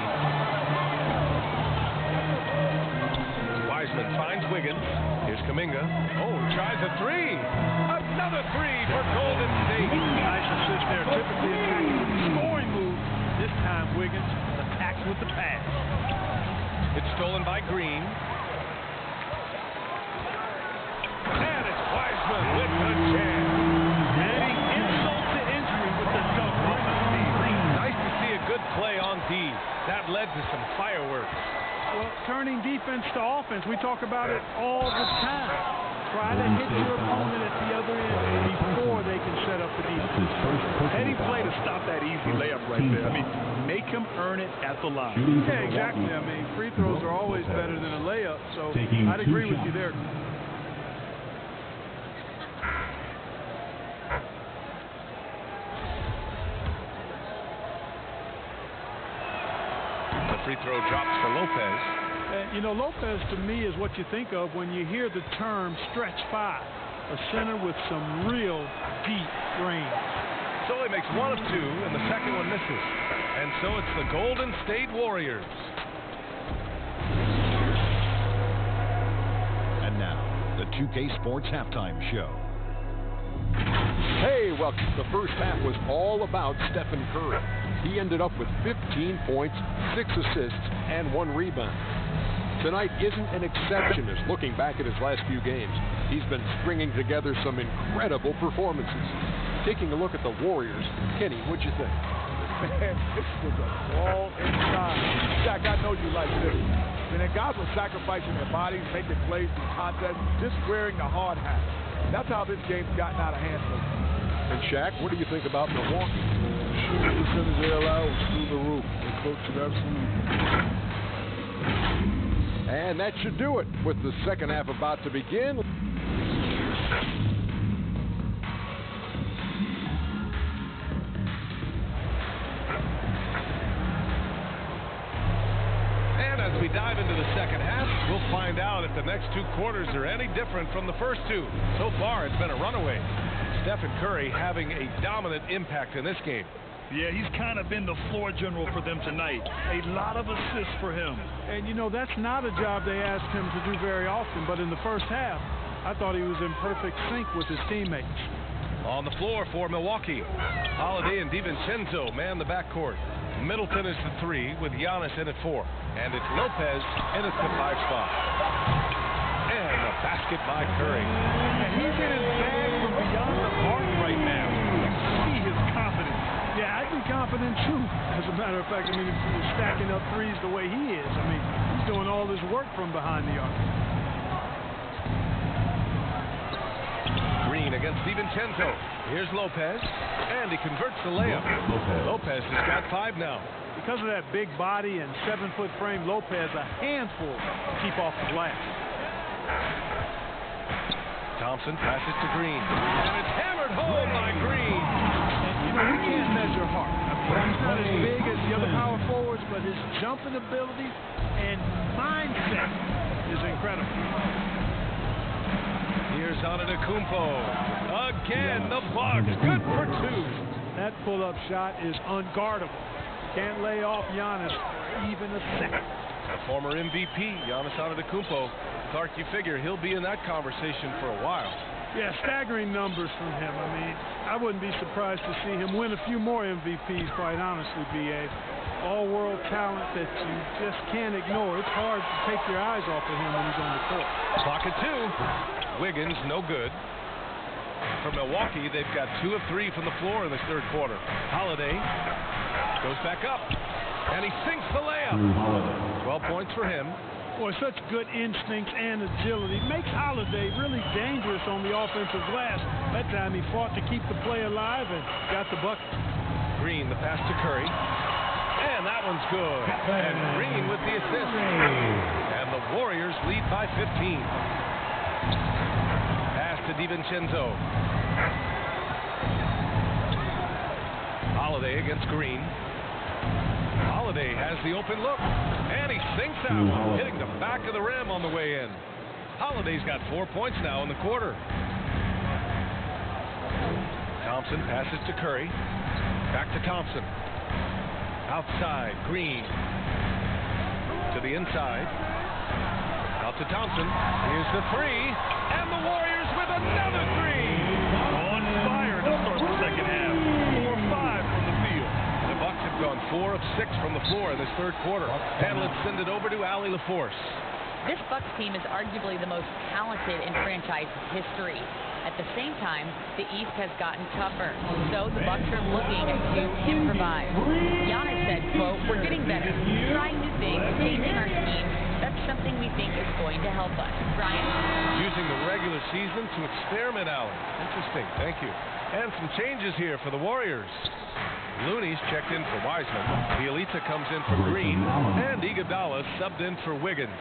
Wiseman finds Wiggins. Here's Kuminga. Oh, tries a 3. Another 3 for Golden State. Nice assist there. Typically attacking with the scoring move. This time Wiggins attacks with the pass. It's stolen by Green. And it's Wiseman with the chance. Adding insult to injury with the dunk. Nice to see a good play on D. That led to some fireworks. Well, turning defense to offense, we talk about it all the time. Try to hit your opponent at the other end before they can set up the defense. Heady play to stop that easy layup right there. I mean, make him earn it at the line. Yeah, exactly. I mean, free throws are always better than a layup, so I'd agree with you there. The free throw drops for Lopez. You know, Lopez to me is what you think of when you hear the term stretch 5, a center with some real deep range. So he makes 1 of 2, and the second one misses. And so it's the Golden State Warriors. And now, the 2K Sports Halftime Show. Hey, well, the first half was all about Stephen Curry. He ended up with 15 points, 6 assists, and 1 rebound. Tonight isn't an exception as looking back at his last few games, he's been stringing together some incredible performances. Taking a look at the Warriors, Kenny, what'd you think? Man, this was a ball inside. Jack, I know you like this. And then guys were sacrificing their bodies, making plays in contests, just wearing the hard hat. That's how this game's gotten out of hand. And Shaq, what do you think about Milwaukee? Shooting percentage they allow was through the roof. The coach should absolutely. And that should do it with the second half about to begin. And as we dive into the second half, we'll find out if the next 2 quarters are any different from the first 2. So far, it's been a runaway. Stephen Curry having a dominant impact in this game. Yeah, he's kind of been the floor general for them tonight. A lot of assists for him. And, you know, that's not a job they asked him to do very often, but in the first half, I thought he was in perfect sync with his teammates. On the floor for Milwaukee, Holiday and DiVincenzo man the backcourt. Middleton is the 3 with Giannis in at 4. And it's Lopez in at the 5 spot. And a basket by Curry. And he's in his bag from beyond the arc right now. You see his confidence. Yeah, I'd be confident too. As a matter of fact, I mean, he's stacking up threes the way he is. I mean, he's doing all this work from behind the arc. Green against DiVincenzo. Here's Lopez, and he converts the layup. Lopez has got 5 now. Because of that big body and 7-foot frame, Lopez a handful to keep off the glass. Thompson passes to Green, and it's hammered home by Green. We can't measure heart. I mean, he's not as big as the other power forwards, but his jumping ability and mindset is incredible. Here's Antetokounmpo. Again, the Bucks. Good for 2. That pull-up shot is unguardable. Can't lay off Giannis for even a second. The former MVP, Giannis Antetokounmpo. Clark, you figure he'll be in that conversation for a while. Yeah, staggering numbers from him. I mean, I wouldn't be surprised to see him win a few more MVPs, quite honestly, B.A. All-world talent that you just can't ignore. It's hard to take your eyes off of him when he's on the court. Clock at 2. Wiggins, no good. For Milwaukee, they've got 2 of 3 from the floor in this third quarter. Holiday goes back up, and he sinks the layup. 12 points for him. Boy, such good instincts and agility. Makes Holiday really dangerous on the offensive glass. That time he fought to keep the play alive and got the bucket. Green, the pass to Curry. And that one's good. And Green with the assist. And the Warriors lead by 15. Pass to DiVincenzo. Holiday against Green. Holiday has the open look, and he sinks out, hitting the back of the rim on the way in. Holiday's got 4 points now in the quarter. Thompson passes to Curry. Back to Thompson. Outside, Green. To the inside. Out to Thompson. Here's the three, and the Warriors with another three. On fire to start the second half. 4-5 from the field. The Bucks have gone 4 of 6 from the floor in this third quarter. And let's send it over to Allie LaForce. This Bucks team is arguably the most talented in franchise history. At the same time, the East has gotten tougher, so the Bucks are looking to improvise. Giannis said, quote, "We're getting better, trying new things, changing our scheme. That's something we think is going to help us." Brian? Using the regular season to experiment, Allen. Interesting, thank you. And some changes here for the Warriors. Looney's checked in for Wiseman. Bielitsa comes in for Green, and Iguodala subbed in for Wiggins.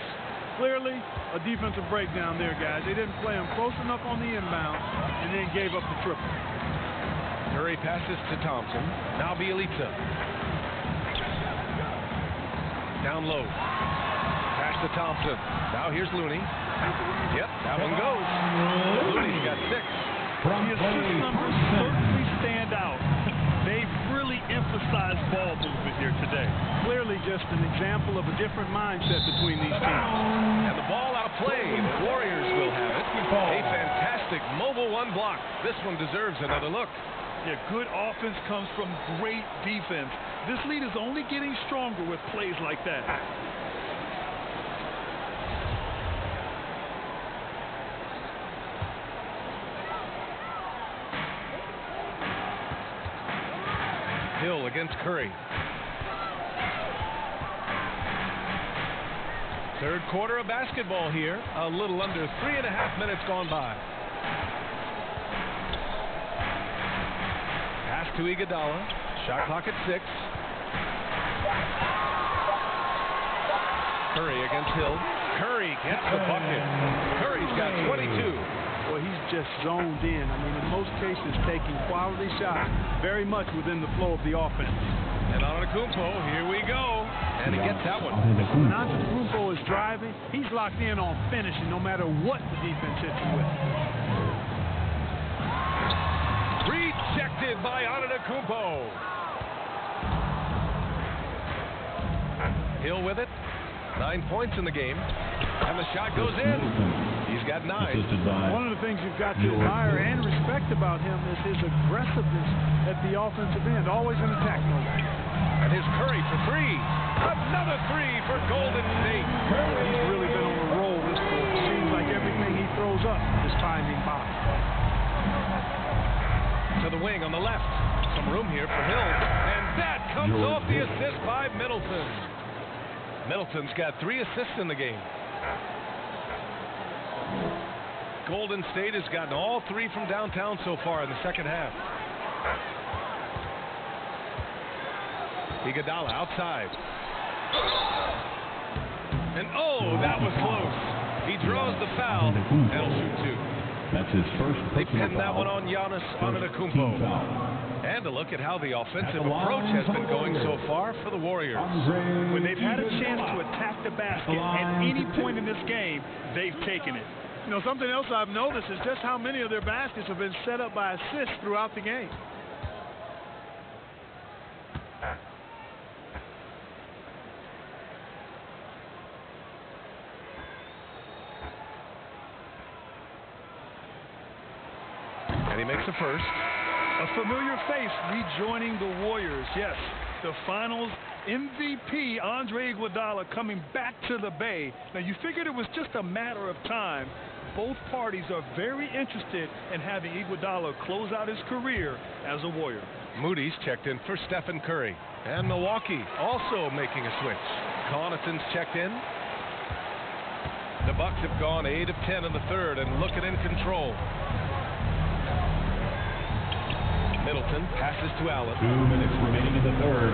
Clearly, a defensive breakdown there, guys. They didn't play him close enough on the inbound and then gave up the triple. Curry passes to Thompson. Now Bielitsa. Down low. Pass to Thompson. Now here's Looney. Yep, that one goes. Looney's got 6. The assist numbers certainly stand out. They've really emphasized ball movement here today. Clearly just an example of a different mindset between these teams. And the ball out of play. The Warriors will have it. A fantastic mobile one block. This one deserves another look. Yeah, good offense comes from great defense. This lead is only getting stronger with plays like that. Hill against Curry. Third quarter of basketball here. A little under 3.5 minutes gone by. Pass to Iguodala. Shot clock at 6. Curry against Hill. Curry gets the bucket. Curry's got 22. Well, he's just zoned in. I mean, in most cases, taking quality shots very much within the flow of the offense. And Antetokounmpo, here we go. And he gets that one. When Antetokounmpo is driving, he's locked in on finishing no matter what the defense hits him with. Rejected by Antetokounmpo. Hill with it. 9 points in the game. And the shot goes in. He's got 9. One of the things you've got to admire and respect about him is his aggressiveness at the offensive end. Always in attack mode. And here's Curry for 3. Another 3 for Golden State. He's really been on a roll this quarter. Seems like everything he throws up is finding bottom. To the wing on the left. Some room here for Hill. And that comes off the assist by Middleton. Middleton's got 3 assists in the game. Golden State has gotten all 3 from downtown so far in the second half. Iguodala outside. And oh, that was close. He draws the foul. That'll shoot 2. That's his first. They pinned that one on Giannis Antetokounmpo. And a look at how the offensive approach has been going so far for the Warriors. When they've had a chance to attack the basket at any point in this game, they've taken it. You know, something else I've noticed is just how many of their baskets have been set up by assists throughout the game. makes a first. A familiar face rejoining the Warriors. Yes, the Finals MVP Andre Iguodala coming back to the Bay. Now, you figured it was just a matter of time. Both parties are very interested in having Iguodala close out his career as a Warrior. Moody's checked in for Stephen Curry. And Milwaukee also making a switch. Connaughton's checked in. The Bucks have gone 8 of 10 in the third and looking in control. Middleton passes to Allen. 2 minutes remaining in the third.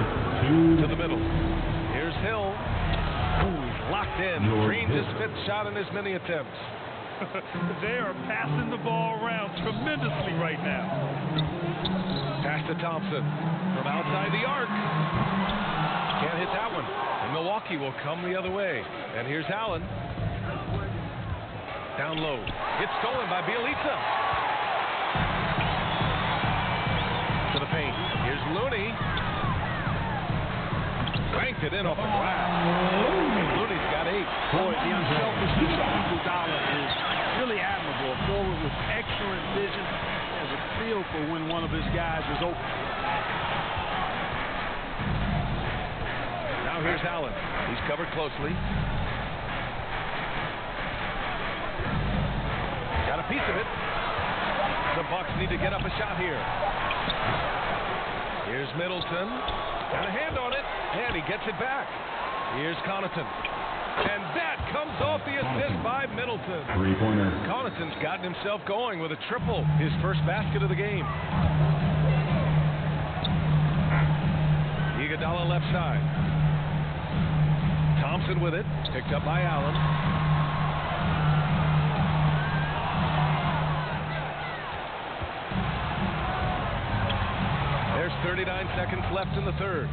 To the middle. Here's Hill. Ooh, he's locked in. Green's his 5th shot in as many attempts. They are passing the ball around tremendously right now. Pass to Thompson from outside the arc. Can't hit that one. And Milwaukee will come the other way. And here's Allen. Down low. It's stolen by Bielitsa. To the paint. Here's Looney. Banked it in off the glass. Looney's got 8. Boy, the unselfishness of Iguodala is really admirable. A forward with excellent vision. Has a feel for when one of his guys is open. Now here's Allen. He's covered closely. Got a piece of it. The Bucks need to get up a shot here. Here's Middleton. Got a hand on it. And he gets it back. Here's Connaughton. And that comes off the assist by Middleton. 3-pointer. Connaughton's gotten himself going with a triple. His first basket of the game. Iguodala left side. Thompson with it. Picked up by Allen. There's 39 seconds left in the third.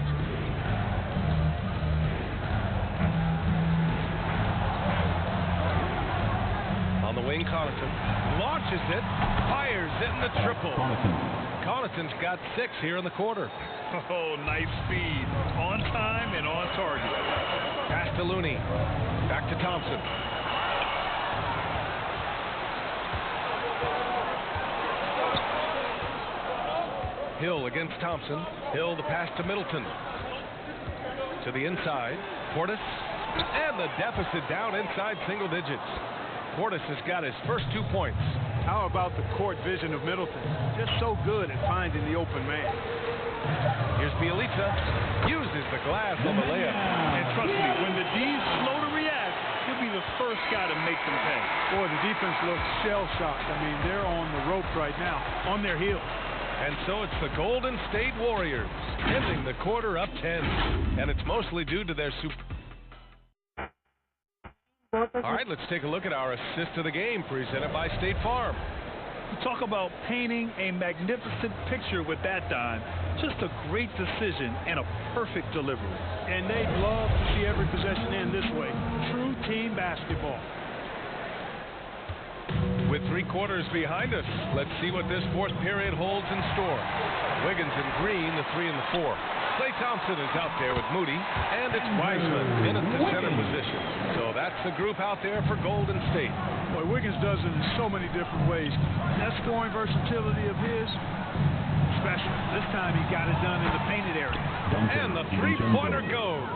On the wing, Connaughton launches it, fires it in the triple. Connaughton's got 6 here in the quarter. Oh, nice speed. On time and on target. Pass to Looney. Back to Thompson. Hill against Thompson. Hill the pass to Middleton. To the inside. Portis. And the deficit down inside single digits. Portis has got his first 2 points. How about the court vision of Middleton? Just so good at finding the open man. Here's Bielitsa. Uses the glass on the layup. And trust me, when the D's slow to react, he'll be the first guy to make them pay. Boy, the defense looks shell-shocked. I mean, they're on the ropes right now, on their heels. And so it's the Golden State Warriors ending the quarter up 10. And it's mostly due to their super. All right, let's take a look at our assist of the game presented by State Farm. Talk about painting a magnificent picture with that dime. Just a great decision and a perfect delivery. And they'd love to see every possession end this way. True team basketball. With 3 quarters behind us, let's see what this fourth period holds in store. Wiggins and Green, the 3 and the 4. Klay Thompson is out there with Moody, and it's Wiseman in at the center position. So that's the group out there for Golden State. Boy, Wiggins does it in so many different ways. That scoring versatility of his, special. This time he got it done in the painted area. And the 3-pointer goes.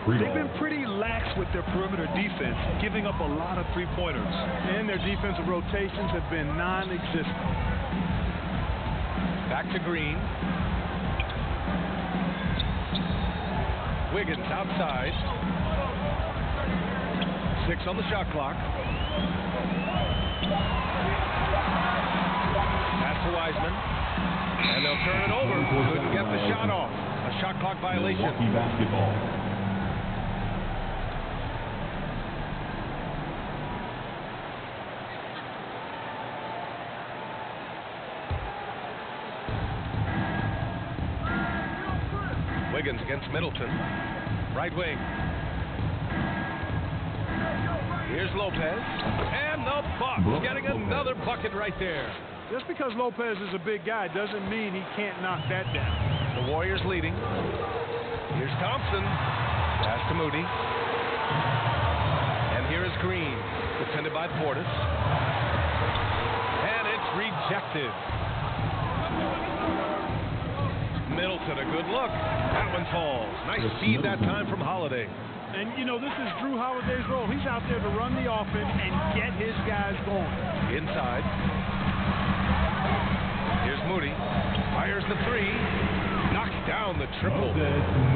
They've been pretty lax with their perimeter defense, giving up a lot of 3-pointers. And their defensive rotations have been non-existent. Back to Green. Wiggins outside. 6 on the shot clock. Pass to Wiseman. And they'll turn it over. Couldn't get the shot off. A shot clock violation. Milwaukee basketball. Wiggins against Middleton. Right wing. Here's Lopez. And the Bucks getting another bucket right there. Just because Lopez is a big guy doesn't mean he can't knock that down. The Warriors leading. Here's Thompson. Pass to Moody. And here is Green. Defended by Portis. And it's rejected. Middleton, a good look. That one falls. Nice speed that time from Holiday. And, you know, this is Drew Holiday's role. He's out there to run the offense and get his guys going. Inside. Here's Moody. Fires the three. Knocks down the triple.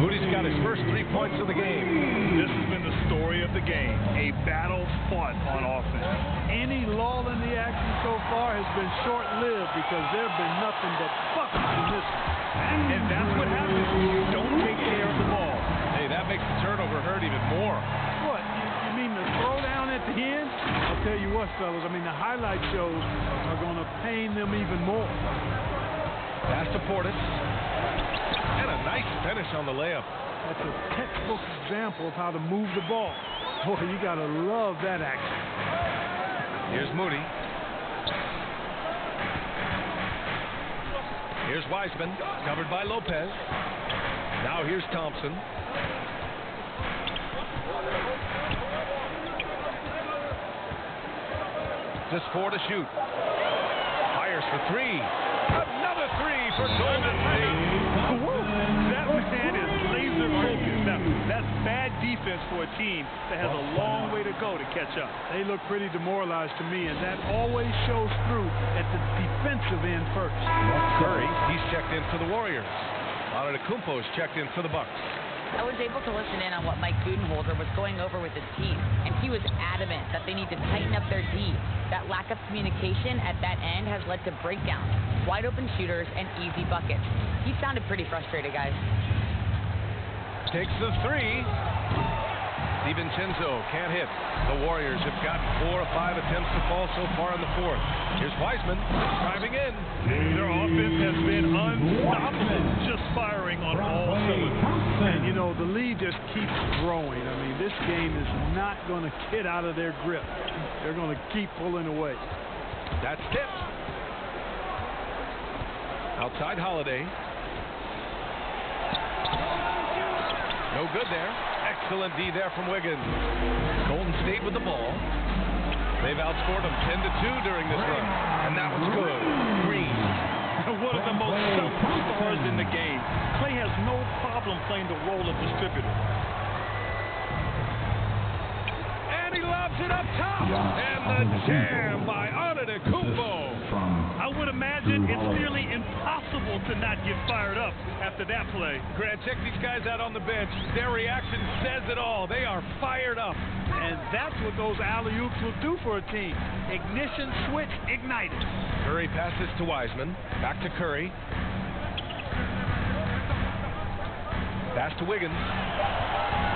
Moody's got his first 3 points of the game. This has been the story of the game. A battle fought on offense. Any lull in the action so far has been short-lived because there have been nothing but buckets in this one. And that's what happens when you don't take care of the ball. Hey, that makes the turnover hurt even more. What? You mean the throwdown at the end? I'll tell you what, fellas. I mean, the highlight shows are going to pain them even more. Pass to Portis. And a nice finish on the layup. That's a textbook example of how to move the ball. Boy, you got to love that action. Here's Moody. Here's Wiseman, covered by Lopez. Now here's Thompson. Just 4 to shoot. Fires for 3. Another 3 for Golden State. That man is laser focused. Now, that's bad defense for a team that has a long way to go to catch up. They look pretty demoralized to me, and that always shows through at the defensive end first. Curry, he's checked in for the Warriors. Antetokounmpo's checked in for the Bucks. I was able to listen in on what Mike Budenholzer was going over with his team, and he was adamant that they need to tighten up their D. That lack of communication at that end has led to breakdowns, wide open shooters, and easy buckets. He sounded pretty frustrated, guys. Takes the 3. DiVincenzo can't hit. The Warriors have gotten 4 of 5 attempts to fall so far in the fourth. Here's Wiseman driving in. Their offense has been unstoppable, just firing on all cylinders. And, you know, the lead just keeps growing. I mean, this game is not going to get out of their grip. They're going to keep pulling away. That's tipped. Outside Holiday. No good there. Excellent D there from Wiggins. Golden State with the ball. They've outscored them 10-2 during this run. And that one's good. Green. One of the most selfless stars in the game. Clay has no problem playing the role of distributor. And he lobs it up top. And the jam by Antetokounmpo. I would imagine it's nearly impossible to not get fired up after that play. Grant, check these guys out on the bench. Their reaction says it all. They are fired up. And that's what those alley-oops will do for a team. Ignition switch ignited. Curry passes to Wiseman. Back to Curry. Pass to Wiggins.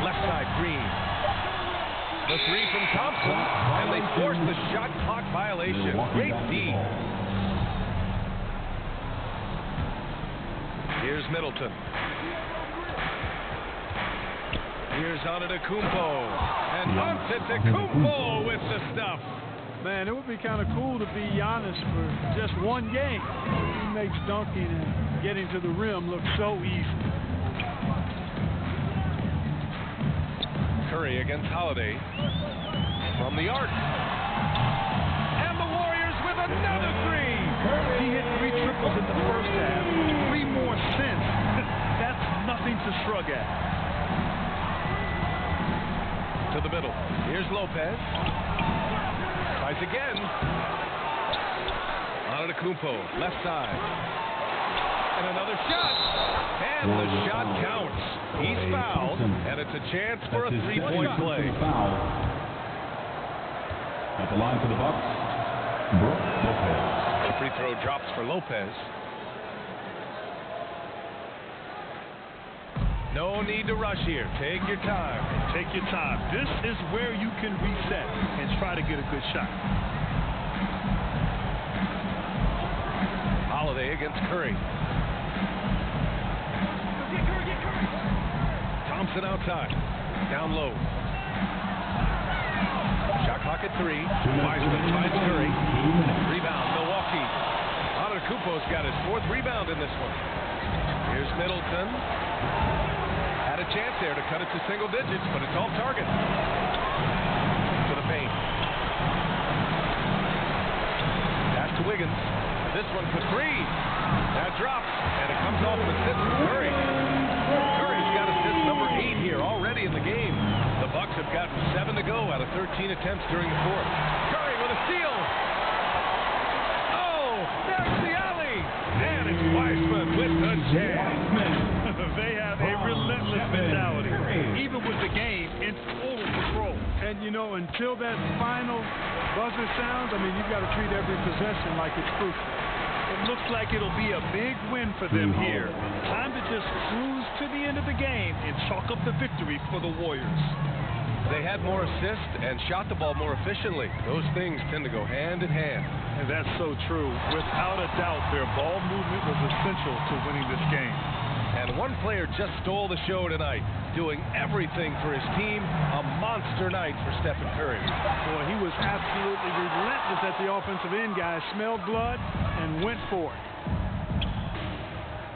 Left side, Green. The 3 from Thompson. And they force the shot clock violation. Great D. Here's Middleton. Here's Antetokounmpo. And Antetokounmpo with the stuff. Man, it would be kind of cool to be Giannis for just one game. He makes dunking and getting to the rim look so easy. Curry against Holiday. From the arc. And the Warriors with another 3. He hit 3 triples in the first half. 3 more since. That's nothing to shrug at. To the middle. Here's Lopez. Tries again. Antetokounmpo, left side. And another shot. And the shot counts. He's fouled, and it's a chance for a 3-point play. At the line for the Bucks, Brook Lopez. The free throw drops for Lopez. No need to rush here. Take your time. Take your time. This is where you can reset and try to get a good shot. Holiday against Curry. Thompson outside. Down low. Shot clock at 3. Wiseman finds Curry. Rebound, Milwaukee. Antetokounmpo's got his 4th rebound in this one. Here's Middleton. Had a chance there to cut it to single digits, but it's off target. To the paint. Pass to Wiggins. This one for 3. That drops, and it comes off an assist from Curry. Curry's got assist number 8 here already in the game. The Bucks have gotten 7 to go out of 13 attempts during the fourth. Curry with a steal. Oh, there's the alley. And it's Wiseman with the jam. They have a relentless mentality, even with the game in full control. And, you know, until that final buzzer sounds, I mean, you've got to treat every possession like it's crucial. It looks like it'll be a big win for them here. Time to just cruise to the end of the game and chalk up the victory for the Warriors. They had more assists and shot the ball more efficiently. Those things tend to go hand in hand. And that's so true. Without a doubt, their ball movement was essential to winning this game. And one player just stole the show tonight, doing everything for his team. A monster night for Stephen Curry. Boy, he was absolutely relentless at the offensive end, guys. Smelled blood and went for it.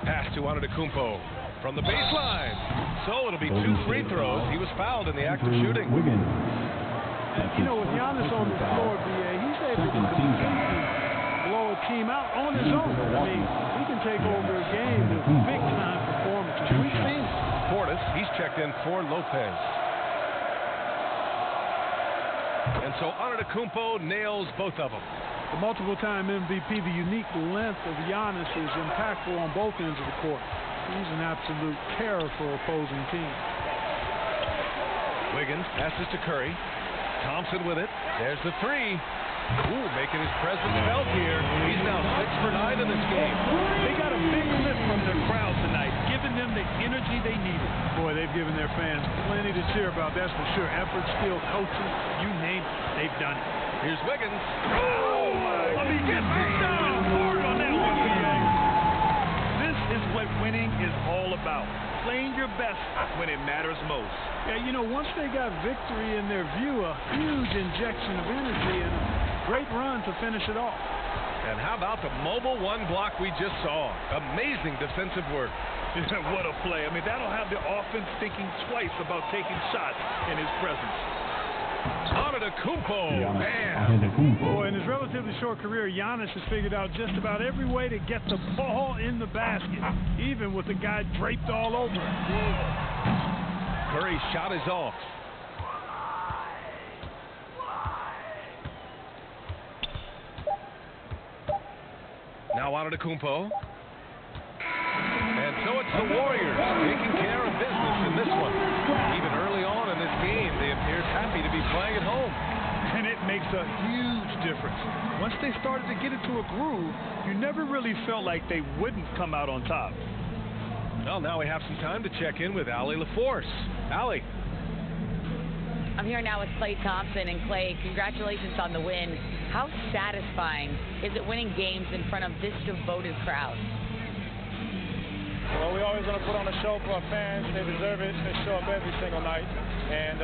Pass to Antetokounmpo from the baseline. So it'll be 2 free throws. He was fouled in the act of shooting. You know, with Giannis on the floor, BA, he's able to completely blow a team out on his own. I mean, he can take over a game with big-time performances. We've seen it. Portis, he's checked in for Lopez. And so Antetokounmpo nails both of them. The multiple-time MVP, the unique length of Giannis is impactful on both ends of the court. He's an absolute terror for opposing teams. Wiggins passes to Curry. Thompson with it. There's the 3. Ooh, making his presence felt here. He's now 6 for 9 in this game. They got a big lift from their crowd tonight, giving them the energy they needed. Boy, they've given their fans plenty to cheer about, that's for sure. Effort, skill, coaching, you name it, they've done it. Here's Wiggins. Oh, my. Let me get back down hard on that one. This is what winning is all about. Playing your best when it matters most. Yeah, you know, once they got victory in their view, a huge injection of energy and a great run to finish it off. And how about the mobile 1 block we just saw? Amazing defensive work. What a play. I mean, that'll have the offense thinking twice about taking shots in his presence. Antetokounmpo, man. Boy, in his relatively short career, Giannis has figured out just about every way to get the ball in the basket, even with the guy draped all over him. Curry's shot is off. Now Antetokounmpo. And so it's the Warriors taking care of business in this one. Even early on in this game, they appeared happy to be playing at home. And it makes a huge difference. Once they started to get into a groove, you never really felt like they wouldn't come out on top. Well, now we have some time to check in with Allie LaForce. Allie. I'm here now with Klay Thompson. And Klay, congratulations on the win. How satisfying is it winning games in front of this devoted crowd? Well, we always want to put on a show for our fans. They deserve it. They show up every single night. And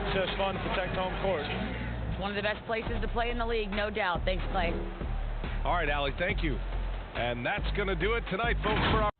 it's just fun to protect home court. It's one of the best places to play in the league, no doubt. Thanks, Klay. All right, Allie, thank you. And that's going to do it tonight, folks, for our